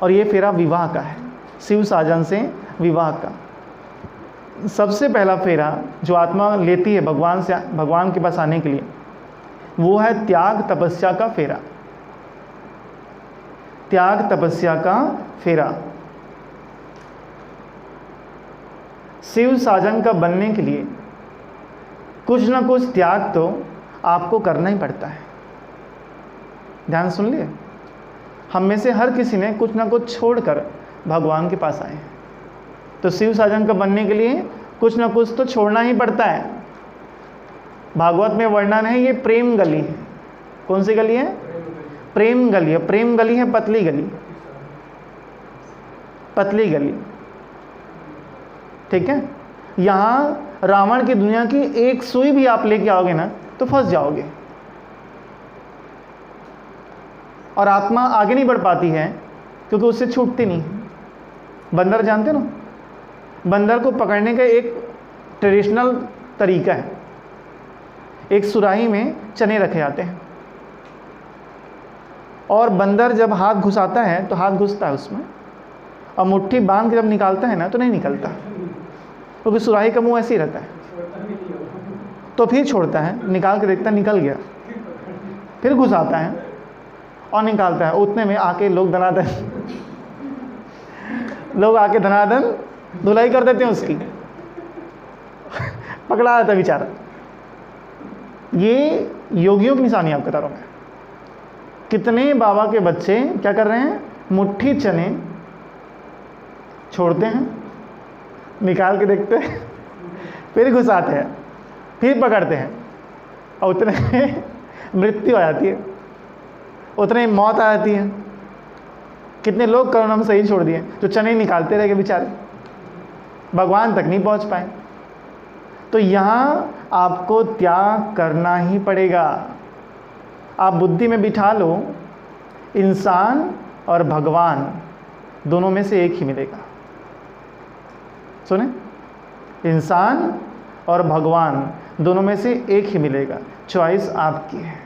और ये फेरा विवाह का है, शिव साजन से विवाह का। सबसे पहला फेरा जो आत्मा लेती है भगवान से, भगवान के पास आने के लिए, वो है त्याग तपस्या का फेरा। त्याग तपस्या का फेरा। शिव साजन का बनने के लिए कुछ ना कुछ त्याग तो आपको करना ही पड़ता है। ध्यान सुन लिए, हम में से हर किसी ने कुछ ना कुछ छोड़कर भगवान के पास आए हैं। तो शिव साजन का बनने के लिए कुछ ना कुछ तो छोड़ना ही पड़ता है। भागवत में वर्णन है, ये प्रेम गली है। कौन सी गली है? प्रेम गली है। प्रेम गली है पतली गली, पतली गली, ठीक है। यहाँ रावण की दुनिया की एक सुई भी आप लेके आओगे ना तो फंस जाओगे, और आत्मा आगे नहीं बढ़ पाती है क्योंकि उससे छूटती नहीं। बंदर जानते ना, बंदर को पकड़ने का एक ट्रेडिशनल तरीका है, एक सुराही में चने रखे जाते हैं और बंदर जब हाथ घुसाता है तो हाथ घुसता है उसमें, और मुट्ठी बांध के जब निकालता है ना तो नहीं निकलता, क्योंकि सुराही का मुंह ऐसे ही रहता है। तो फिर छोड़ता है, निकाल के देखता है निकल गया, फिर घुसाता है और निकालता है। उतने में आके लोग धनाधन धुलाई कर देते हैं उसकी, पकड़ा जाता है बेचारा। ये योगियों की निशानी आपके तारों में। कितने बाबा के बच्चे क्या कर रहे हैं, मुट्ठी चने छोड़ते हैं, निकाल के देखते हैं, फिर घुसाते हैं, फिर पकड़ते हैं, और उतने में मृत्यु आ जाती है, उतने में मौत आ जाती है। कितने लोग कोरोना में सही छोड़ दिए, जो चने निकालते रह गए बेचारे, भगवान तक नहीं पहुंच पाए। तो यहाँ आपको त्याग करना ही पड़ेगा। आप बुद्धि में बिठा लो, इंसान और भगवान दोनों में से एक ही मिलेगा। सुने, इंसान और भगवान दोनों में से एक ही मिलेगा, चॉइस आपकी है।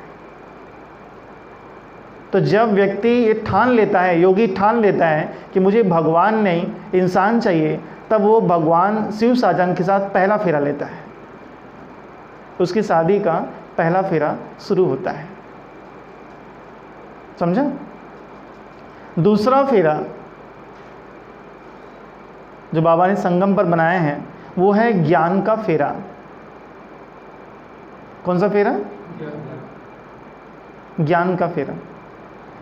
तो जब व्यक्ति ये ठान लेता है, योगी ठान लेता है कि मुझे भगवान नहीं इंसान चाहिए, तब वो भगवान शिव साजन के साथ पहला फेरा लेता है, उसकी शादी का पहला फेरा शुरू होता है। समझा? दूसरा फेरा जो बाबा ने संगम पर बनाए हैं वो है ज्ञान का फेरा। कौन सा फेरा? ज्ञान का फेरा।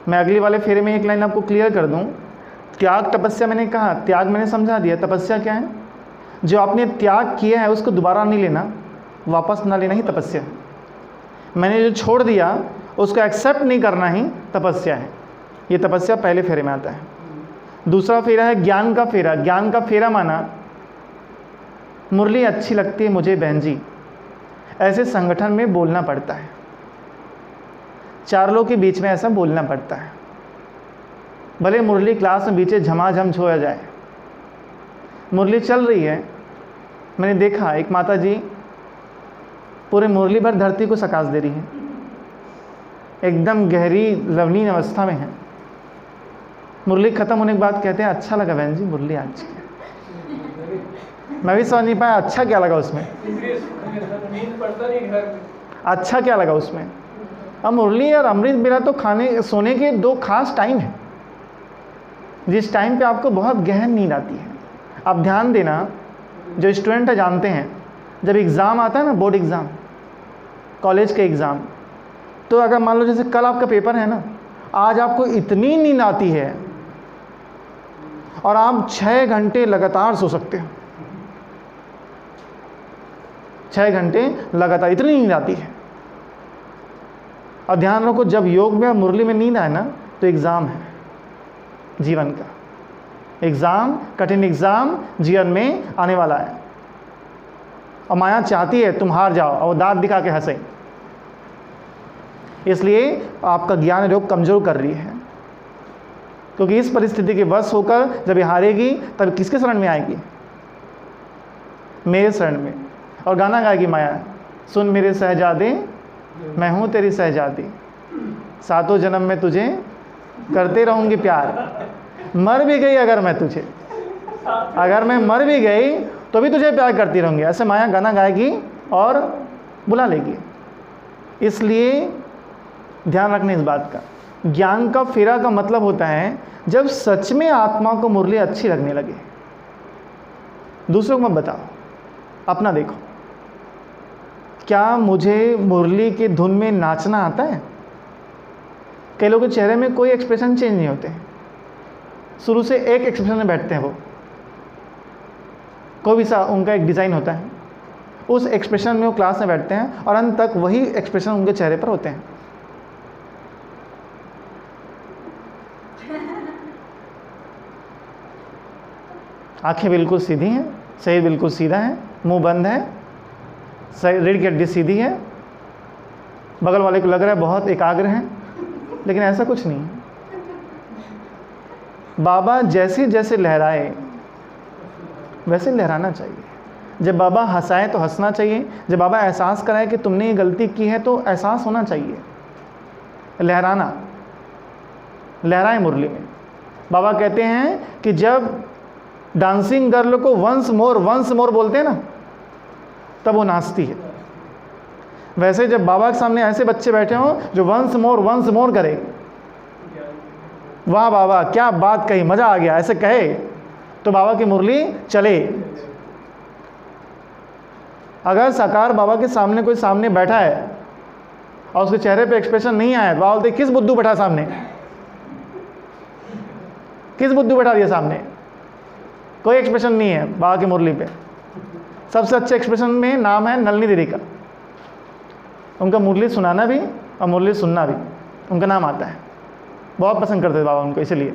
मैं अगले वाले फेरे में एक लाइन आपको क्लियर कर दूं। त्याग तपस्या मैंने कहा, त्याग मैंने समझा दिया। तपस्या क्या है? जो आपने त्याग किया है उसको दोबारा नहीं लेना, वापस ना लेना ही तपस्या है। मैंने जो छोड़ दिया उसको एक्सेप्ट नहीं करना ही तपस्या है। ये तपस्या पहले फेरे में आता है। दूसरा फेरा है ज्ञान का फेरा। ज्ञान का फेरा माना मुरली अच्छी लगती है मुझे बहन जी, ऐसे संगठन में बोलना पड़ता है, चार लोग के बीच में ऐसा बोलना पड़ता है। भले मुरली क्लास में बीचे झमाझम छोया जाए, मुरली चल रही है। मैंने देखा एक माता जी पूरे मुरली भर धरती को सकाश दे रही है, एकदम गहरी लवलीन अवस्था में है। मुरली ख़त्म होने के बाद कहते हैं अच्छा लगा बहन जी मुरली आज की। मैं भी समझ नहीं पाया अच्छा क्या लगा उसमें, अच्छा क्या लगा उसमें। अब मुरली और अमृत मेरा तो खाने सोने के दो खास टाइम है, जिस टाइम पे आपको बहुत गहन नींद आती है। आप ध्यान देना, जो स्टूडेंट है जानते हैं, जब एग्ज़ाम आता है ना, बोर्ड एग्ज़ाम, कॉलेज के एग्ज़ाम, तो अगर मान लो जैसे कल आपका पेपर है ना, आज आपको इतनी नींद आती है और आप 6 घंटे लगातार सो सकते हो। 6 घंटे लगातार इतनी नींद आती है। और ध्यान रखो, जब योग में मुरली में नींद आए ना तो एग्ज़ाम है जीवन का। एग्ज़ाम, कठिन एग्ज़ाम जीवन में आने वाला है, और माया चाहती है तुम हार जाओ और दांत दिखा के हंसे। इसलिए आपका ज्ञान योग कमज़ोर कर रही है, क्योंकि इस परिस्थिति के वश होकर जब ये हारेगी तब किसके शरण में आएगी? मेरे शरण में। और गाना गाएगी माया, सुन मेरे शहजादे मैं हूँ तेरी शहजादी, सातों जन्म में तुझे करते रहूँगी प्यार, मर भी गई अगर मैं तुझे, अगर मैं मर भी गई तो भी तुझे प्यार करती रहूँगी। ऐसे माया गाना गाएगी और बुला लेगी। इसलिए ध्यान रखना इस बात का। ज्ञान का फेरा का मतलब होता है जब सच में आत्मा को मुरली अच्छी लगने लगे। दूसरों को मत बताओ, अपना देखो। क्या मुझे मुरली की धुन में नाचना आता है? कई लोगों के चेहरे में कोई एक्सप्रेशन चेंज नहीं होते, शुरू से एक एक्सप्रेशन में बैठते हैं वो। कोई भी सा उनका एक डिज़ाइन होता है, उस एक्सप्रेशन में वो क्लास में बैठते हैं और अंत तक वही एक्सप्रेशन उनके चेहरे पर होते हैं। आंखें बिल्कुल सीधी हैं, शरीर बिल्कुल सीधा है, मुंह बंद है, रीढ़ की हड्डी सीधी है, बगल वाले को लग रहा है बहुत एकाग्र हैं, लेकिन ऐसा कुछ नहीं है। बाबा जैसे जैसे लहराए वैसे लहराना चाहिए। जब बाबा हंसाए तो हंसना चाहिए, जब बाबा एहसास कराए कि तुमने ये गलती की है तो एहसास होना चाहिए। लहराना, लहराए मुरली में। बाबा कहते हैं कि जब डांसिंग गर्ल को वंस मोर बोलते हैं ना, तब वो नाचती है। वैसे जब बाबा के सामने ऐसे बच्चे बैठे हों जो वंस मोर करे, वाह बाबा क्या बात कही, मज़ा आ गया, ऐसे कहे तो बाबा की मुरली चले। अगर साकार बाबा के सामने कोई सामने बैठा है और उसके चेहरे पे एक्सप्रेशन नहीं आया, बाबा बोलते किस बुद्धू बैठा सामने, किस बुद्धू बैठा दिया सामने, कोई एक्सप्रेशन नहीं है बाबा की मुरली पे। सबसे अच्छे एक्सप्रेशन में नाम है नलिनी दीदी का। उनका मुरली सुनाना भी और मुरली सुनना भी उनका नाम आता है। बहुत पसंद करते थे बाबा उनको, इसलिए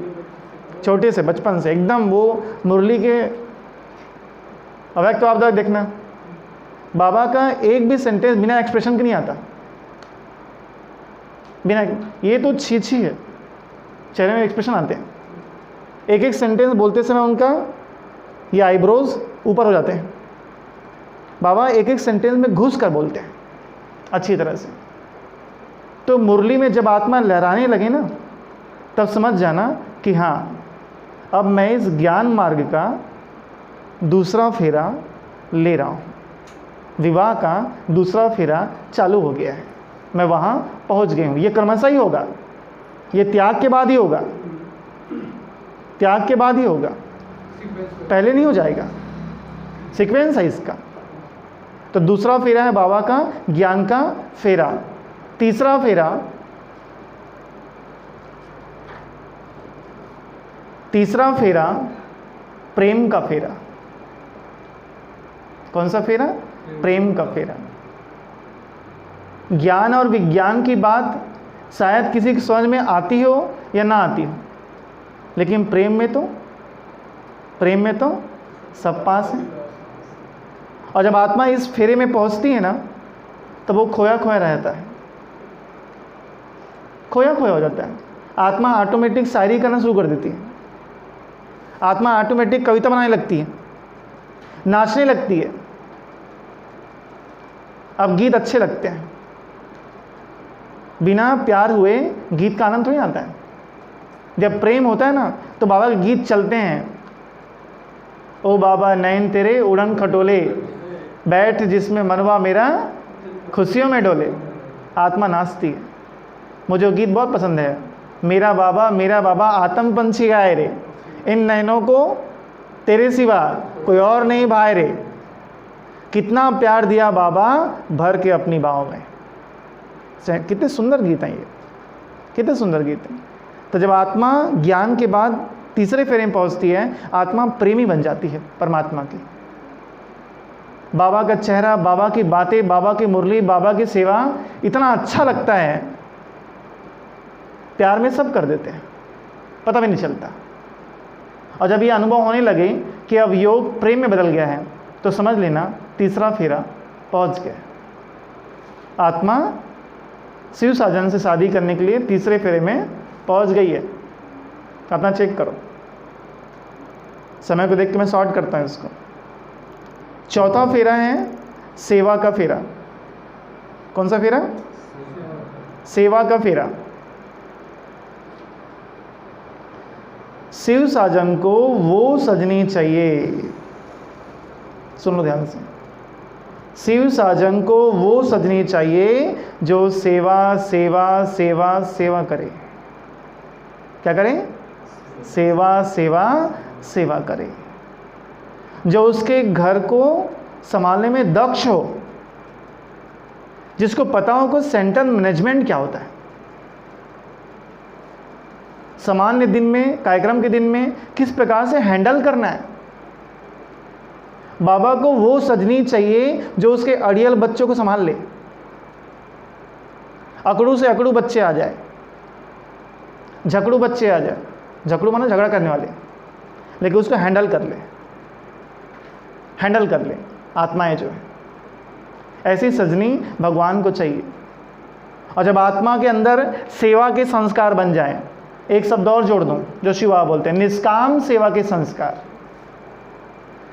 छोटे से बचपन से एकदम वो मुरली के अवैध। तो आप देखना बाबा का एक भी सेंटेंस बिना एक्सप्रेशन के नहीं आता, बिना, ये तो छी है, चेहरे में एक्सप्रेशन आते हैं। एक एक सेंटेंस बोलते समय उनका ये आईब्रोज ऊपर हो जाते हैं। बाबा एक एक सेंटेंस में घुस कर बोलते हैं अच्छी तरह से। तो मुरली में जब आत्मा लहराने लगे ना, तब समझ जाना कि हाँ, अब मैं इस ज्ञान मार्ग का दूसरा फेरा ले रहा हूँ, विवाह का दूसरा फेरा चालू हो गया है, मैं वहाँ पहुँच गई हूँ। ये क्रमशः ही होगा, ये त्याग के बाद ही होगा, त्याग के बाद ही होगा, पहले नहीं हो जाएगा। सीक्वेंस है इसका। तो दूसरा फेरा है बाबा का ज्ञान का फेरा। तीसरा फेरा, तीसरा फेरा प्रेम का फेरा। कौन सा फेरा? प्रेम का फेरा। ज्ञान और विज्ञान की बात शायद किसी की समझ में आती हो या ना आती हो, लेकिन प्रेम में तो सब पास है। और जब आत्मा इस फेरे में पहुंचती है ना, तब वो खोया खोया रहता है, खोया खोया हो जाता है। आत्मा ऑटोमेटिक शायरी करना शुरू कर देती है, आत्मा ऑटोमेटिक कविता बनाने लगती है, नाचने लगती है। अब गीत अच्छे लगते हैं, बिना प्यार हुए गीत का आनंद थोड़ी आता है। जब प्रेम होता है ना, तो बाबा के गीत चलते हैं। ओ बाबा नैन तेरे उड़न खटोले, बैठ जिसमें मनवा मेरा खुशियों में डोले। आत्मा नाचती है। मुझे वो गीत बहुत पसंद है, मेरा बाबा आत्म पंछी गाए रे, इन नैनों को तेरे सिवा कोई और नहीं भाए रे। कितना प्यार दिया बाबा भर के अपनी बाहों में। कितने सुंदर गीत हैं ये, कितने सुंदर गीत हैं। तो जब आत्मा ज्ञान के बाद तीसरे फेरे में पहुंचती है, आत्मा प्रेमी बन जाती है परमात्मा की। बाबा का चेहरा, बाबा की बातें, बाबा की मुरली, बाबा की सेवा इतना अच्छा लगता है, प्यार में सब कर देते हैं, पता भी नहीं चलता। और जब ये अनुभव होने लगे कि अब योग प्रेम में बदल गया है, तो समझ लेना तीसरा फेरा पहुंच गया। आत्मा शिव साजन से शादी करने के लिए तीसरे फेरे में पहुंच गई है। अपना चेक करो, समय को देख के मैं शॉर्ट करता हूं इसको। चौथा फेरा है सेवा का फेरा। कौन सा फेरा? सेवा का फेरा। शिव साजन को वो सजनी चाहिए, सुन लो ध्यान से। शिव साजन को वो सजनी चाहिए जो सेवा सेवा सेवा सेवा करे। क्या करे? सेवा सेवा सेवा करे। जो उसके घर को संभालने में दक्ष हो, जिसको पता हो कि सेंटर मैनेजमेंट क्या होता है, सामान्य दिन में, कार्यक्रम के दिन में किस प्रकार से हैंडल करना है। बाबा को वो सजनी चाहिए जो उसके अड़ियल बच्चों को संभाल ले। अकड़ू से अकड़ू बच्चे आ जाए, झकड़ू बच्चे आ जाए, झकड़ू माना झगड़ा करने वाले, लेकिन उसको हैंडल कर ले, हैंडल कर ले आत्माएं जो है। ऐसी सजनी भगवान को चाहिए। और जब आत्मा के अंदर सेवा के संस्कार बन जाए, एक शब्द और जोड़ दूं जो शिव बाबा बोलते हैं, निष्काम सेवा के संस्कार।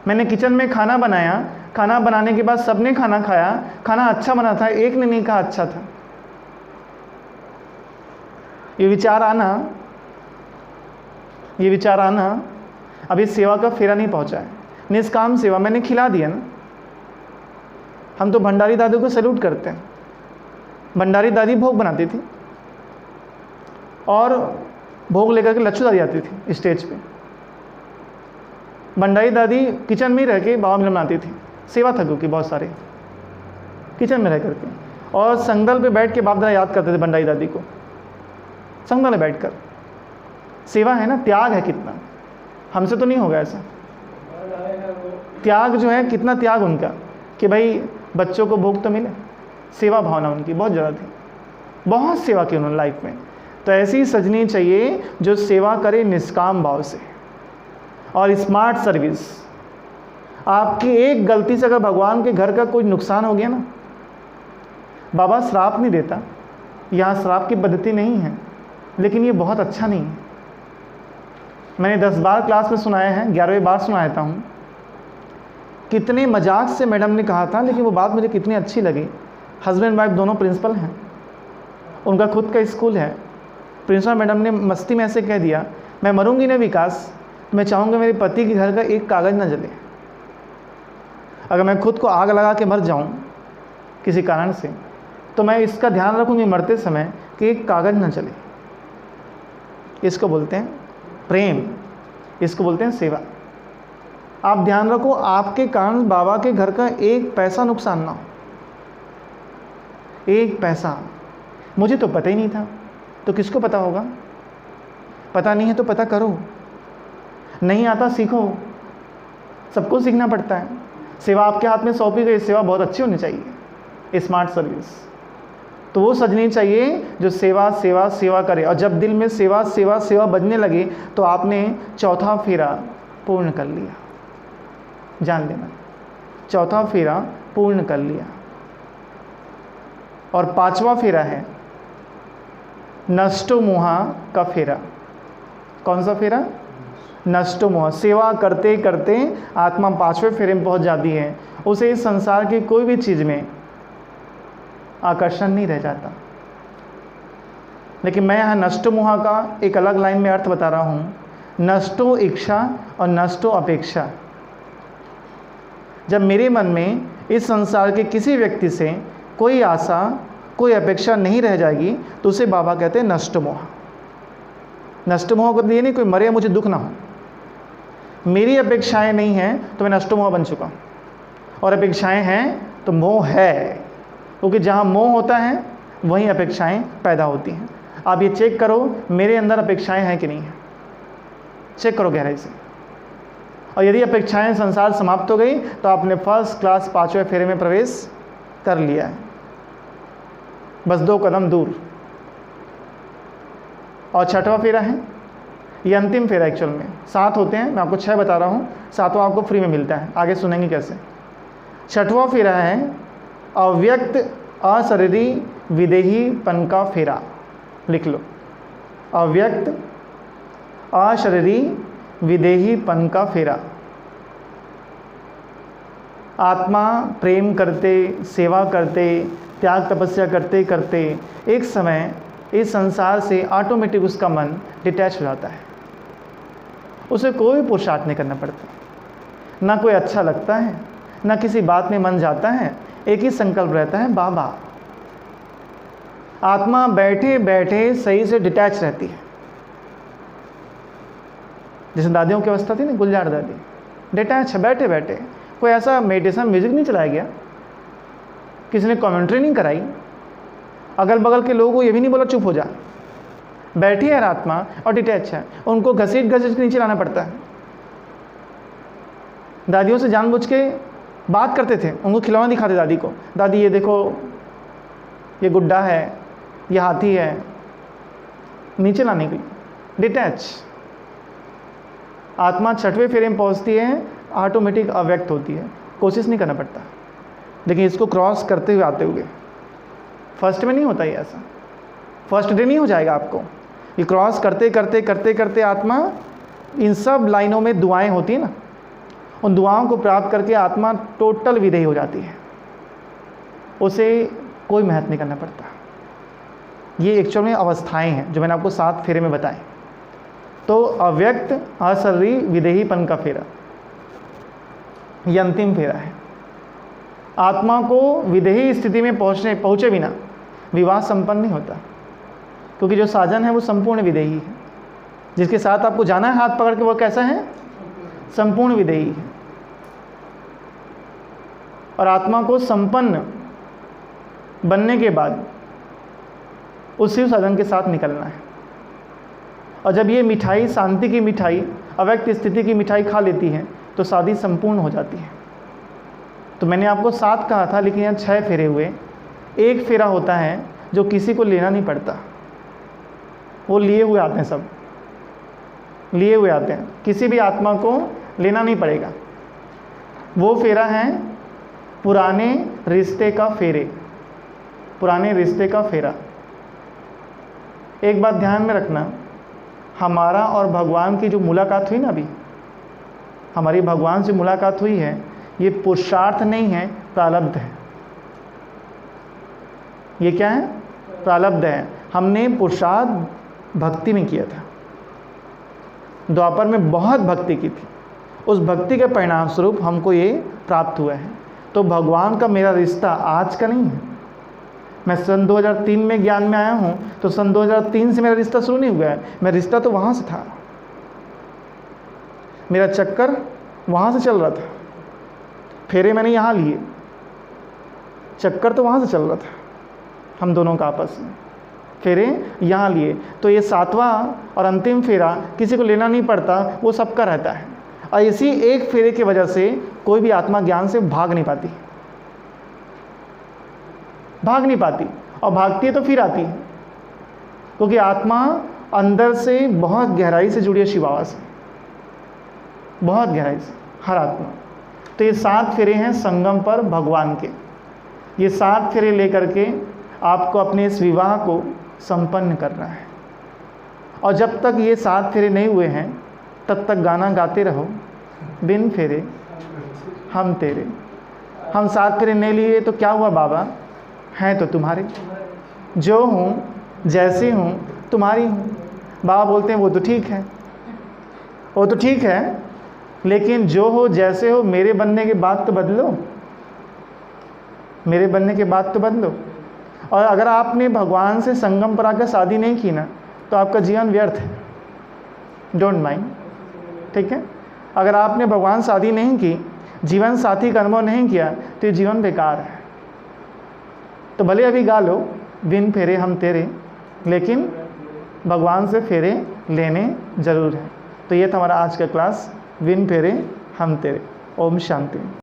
मैंने किचन में खाना बनाया, खाना बनाने के बाद सबने खाना खाया, खाना अच्छा बना था, एक ने नहीं कहा अच्छा था। ये विचार आना अभी सेवा का फेरा नहीं पहुंचा है। निष्काम सेवा, मैंने खिला दिया ना। हम तो भंडारी दादी को सैल्यूट करते हैं। भंडारी दादी भोग बनाती थी और भोग लेकर के लच्छू दादी आती थी स्टेज पे। भंडारी दादी किचन में ही रह के बाबा मिलन बनाती थी, सेवा था क्योंकि बहुत सारे किचन में रह करके, और संगल पे बैठ के बाप दादा याद करते थे भंडारी दादी को। संगल में बैठ कर सेवा है ना, त्याग है कितना। हमसे तो नहीं होगा ऐसा त्याग जो है, कितना त्याग उनका कि भाई बच्चों को भोग तो मिले। सेवा भावना उनकी बहुत ज़्यादा थी, बहुत सेवा की उन्होंने लाइफ में। तो ऐसी सजनी चाहिए जो सेवा करे निष्काम भाव से। और स्मार्ट सर्विस, आपकी एक गलती से अगर भगवान के घर का कोई नुकसान हो गया ना, बाबा श्राप नहीं देता, यहाँ श्राप की पद्धति नहीं है, लेकिन ये बहुत अच्छा नहीं है। मैंने 10 बार क्लास में सुनाया है, 11वीं बार सुनाता हूँ। कितने मजाक से मैडम ने कहा था, लेकिन वो बात मुझे कितनी अच्छी लगी। हस्बैंड वाइफ दोनों प्रिंसिपल हैं, उनका खुद का स्कूल है। प्रिंसिपल मैडम ने मस्ती में ऐसे कह दिया, मैं मरूंगी ना विकास, मैं चाहूँगा मेरे पति के घर का एक कागज़ ना जले। अगर मैं खुद को आग लगा के मर जाऊँ किसी कारण से, तो मैं इसका ध्यान रखूँगी मरते समय कि एक कागज़ ना जले। इसको बोलते हैं प्रेम, इसको बोलते हैं सेवा। आप ध्यान रखो, आपके कारण बाबा के घर का एक पैसा नुकसान ना हो। एक पैसा, मुझे तो पता ही नहीं था, तो किसको पता होगा? पता नहीं है तो पता करो, नहीं आता सीखो, सबको सीखना पड़ता है। सेवा आपके हाथ में सौंपी गई, सेवा बहुत अच्छी होनी चाहिए, स्मार्ट सर्विस। तो वो सजनी चाहिए जो सेवा सेवा सेवा करे। और जब दिल में सेवा सेवा सेवा बजने लगे तो आपने चौथा फेरा पूर्ण कर लिया। जान लेना, चौथा फेरा पूर्ण कर लिया। और 5वां फेरा है नष्टो मोहा का फेरा। कौन सा फेरा? नष्टो मोहा। सेवा करते करते आत्मा 5वें फेरे में पहुंच जाती है, उसे इस संसार की कोई भी चीज़ में आकर्षण नहीं रह जाता। लेकिन मैं यहाँ नष्टो मोहा का एक अलग लाइन में अर्थ बता रहा हूँ। नष्टो इच्छा और नष्टो अपेक्षा। जब मेरे मन में इस संसार के किसी व्यक्ति से कोई आशा कोई अपेक्षा नहीं रह जाएगी, तो उसे बाबा कहते हैं नष्ट मोह। नष्ट मोह को ये नहीं कोई मरे मुझे दुख ना हो, मेरी अपेक्षाएं नहीं हैं तो मैं नष्ट मोह बन चुका हूँ। और अपेक्षाएं हैं तो मोह है, क्योंकि जहाँ मोह होता है वहीं अपेक्षाएं पैदा होती हैं। आप ये चेक करो मेरे अंदर अपेक्षाएं हैं कि नहीं है, चेक करो गहराई से। और यदि अपेक्षाएं संसार समाप्त हो गई तो आपने फर्स्ट क्लास 5वें फेरे में प्रवेश कर लिया है, बस 2 कदम दूर। और 6वां फेरा है, ये अंतिम फेरा एक्चुअल में 7 होते हैं, मैं आपको 6 बता रहा हूँ, 7वां आपको फ्री में मिलता है, आगे सुनेंगे कैसे। 6वां फेरा है अव्यक्त अशरीरी विदेहीपन का फेरा। लिख लो, अव्यक्त अशरीरी विदेहीपन का फेरा। आत्मा प्रेम करते, सेवा करते, त्याग तपस्या करते करते एक समय इस संसार से ऑटोमेटिक उसका मन डिटैच हो जाता है। उसे कोई पुरुषार्थ नहीं करना पड़ता, ना कोई अच्छा लगता है, ना किसी बात में मन जाता है, एक ही संकल्प रहता है बाबा। आत्मा बैठे बैठे सही से डिटैच रहती है। जैसे दादियों की अवस्था थी ना, गुलजार दादी डिटैच है बैठे बैठे। कोई ऐसा मेडिटेशन म्यूजिक नहीं चलाया गया, किसी ने कमेंट्री नहीं कराई, अगल बगल के लोगों को ये भी नहीं बोला चुप हो जा, बैठी है आत्मा और डिटैच है। उनको घसीट घसीट के नीचे लाना पड़ता है। दादियों से जानबूझ के बात करते थे, उनको खिलौना दिखाते दादी को, दादी ये देखो ये गुड्डा है, ये हाथी है, नीचे लाने के लिए डिटैच। आत्मा 6वें फेरे में पहुंचती है, ऑटोमेटिक अव्यक्त होती है, कोशिश नहीं करना पड़ता। लेकिन इसको क्रॉस करते हुए आते हुए, फर्स्ट में नहीं होता ये ऐसा, फर्स्ट डे नहीं हो जाएगा आपको। ये क्रॉस करते करते करते करते आत्मा, इन सब लाइनों में दुआएं होती हैं ना, उन दुआओं को प्राप्त करके आत्मा टोटल विदेही हो जाती है, उसे कोई मेहनत नहीं करना पड़ता। ये एक्चुअल में अवस्थाएं हैं जो मैंने आपको 7 फेरे में बताए। तो अव्यक्त अशरीरी विदेहीपन का फेरा ये अंतिम फेरा है। आत्मा को विदेही स्थिति में पहुँचे बिना विवाह संपन्न नहीं होता, क्योंकि जो साजन है वो संपूर्ण विदेही है। जिसके साथ आपको जाना है हाथ पकड़ के, वो कैसा है? संपूर्ण विदेही है। और आत्मा को संपन्न बनने के बाद उसी साधन के साथ निकलना है। और जब ये मिठाई, शांति की मिठाई, अव्यक्त स्थिति की मिठाई खा लेती है तो शादी संपूर्ण हो जाती है। तो मैंने आपको 7 कहा था, लेकिन यहाँ 6 फेरे हुए। एक फेरा होता है जो किसी को लेना नहीं पड़ता, वो लिए हुए आते हैं, सब लिए हुए आते हैं, किसी भी आत्मा को लेना नहीं पड़ेगा। वो फेरा है पुराने रिश्ते का फेरे, पुराने रिश्ते का फेरा। एक बात ध्यान में रखना, हमारा और भगवान की जो मुलाकात हुई ना, अभी हमारी भगवान से मुलाकात हुई है, ये पुरुषार्थ नहीं है, प्रारब्ध है। ये क्या है? प्रारब्ध है। हमने पुरुषार्थ भक्ति में किया था, द्वापर में बहुत भक्ति की थी, उस भक्ति के परिणाम स्वरूप हमको ये प्राप्त हुआ है। तो भगवान का मेरा रिश्ता आज का नहीं है। मैं सन 2003 में ज्ञान में आया हूँ, तो सन 2003 से मेरा रिश्ता शुरू नहीं हुआ है। मेरा रिश्ता तो वहाँ से था, मेरा चक्कर वहाँ से चल रहा था, फेरे मैंने यहाँ लिए, चक्कर तो वहाँ से चल रहा था, हम दोनों का आपस में फेरे यहाँ लिए। तो ये 7वां और अंतिम फेरा किसी को लेना नहीं पड़ता, वो सबका रहता है। और इसी एक फेरे की वजह से कोई भी आत्मा ज्ञान से भाग नहीं पाती, भाग नहीं पाती, और भागती है तो फिर आती है, क्योंकि आत्मा अंदर से बहुत गहराई से जुड़ी है शिव बाबा से, बहुत गहराई से, हर आत्मा। तो ये 7 फेरे हैं संगम पर भगवान के। ये 7 फेरे लेकर के आपको अपने इस विवाह को संपन्न करना है। और जब तक ये 7 फेरे नहीं हुए हैं, तब तक गाना गाते रहो, बिन फेरे हम तेरे। हम 7 फेरे नहीं लिए तो क्या हुआ बाबा? हैं तो तुम्हारे, जो हूँ जैसी हूँ तुम्हारी हूँ। बाबा बोलते हैं वो तो ठीक है, वो तो ठीक है, लेकिन जो हो जैसे हो, मेरे बनने के बाद तो बदलो, मेरे बनने के बाद तो बदलो। और अगर आपने भगवान से संगम पर आकर शादी नहीं की ना, तो आपका जीवन व्यर्थ है, डोंट माइंड, ठीक है। अगर आपने भगवान शादी नहीं की, जीवन साथी का अनुभव नहीं किया, तो ये जीवन बेकार है। तो भले अभी गा लो बिन फेरे हम तेरे, लेकिन भगवान से फेरे लेने जरूर है। तो ये था हमारा आज का क्लास, बिन फेरे हम तेरे। ओम शांति।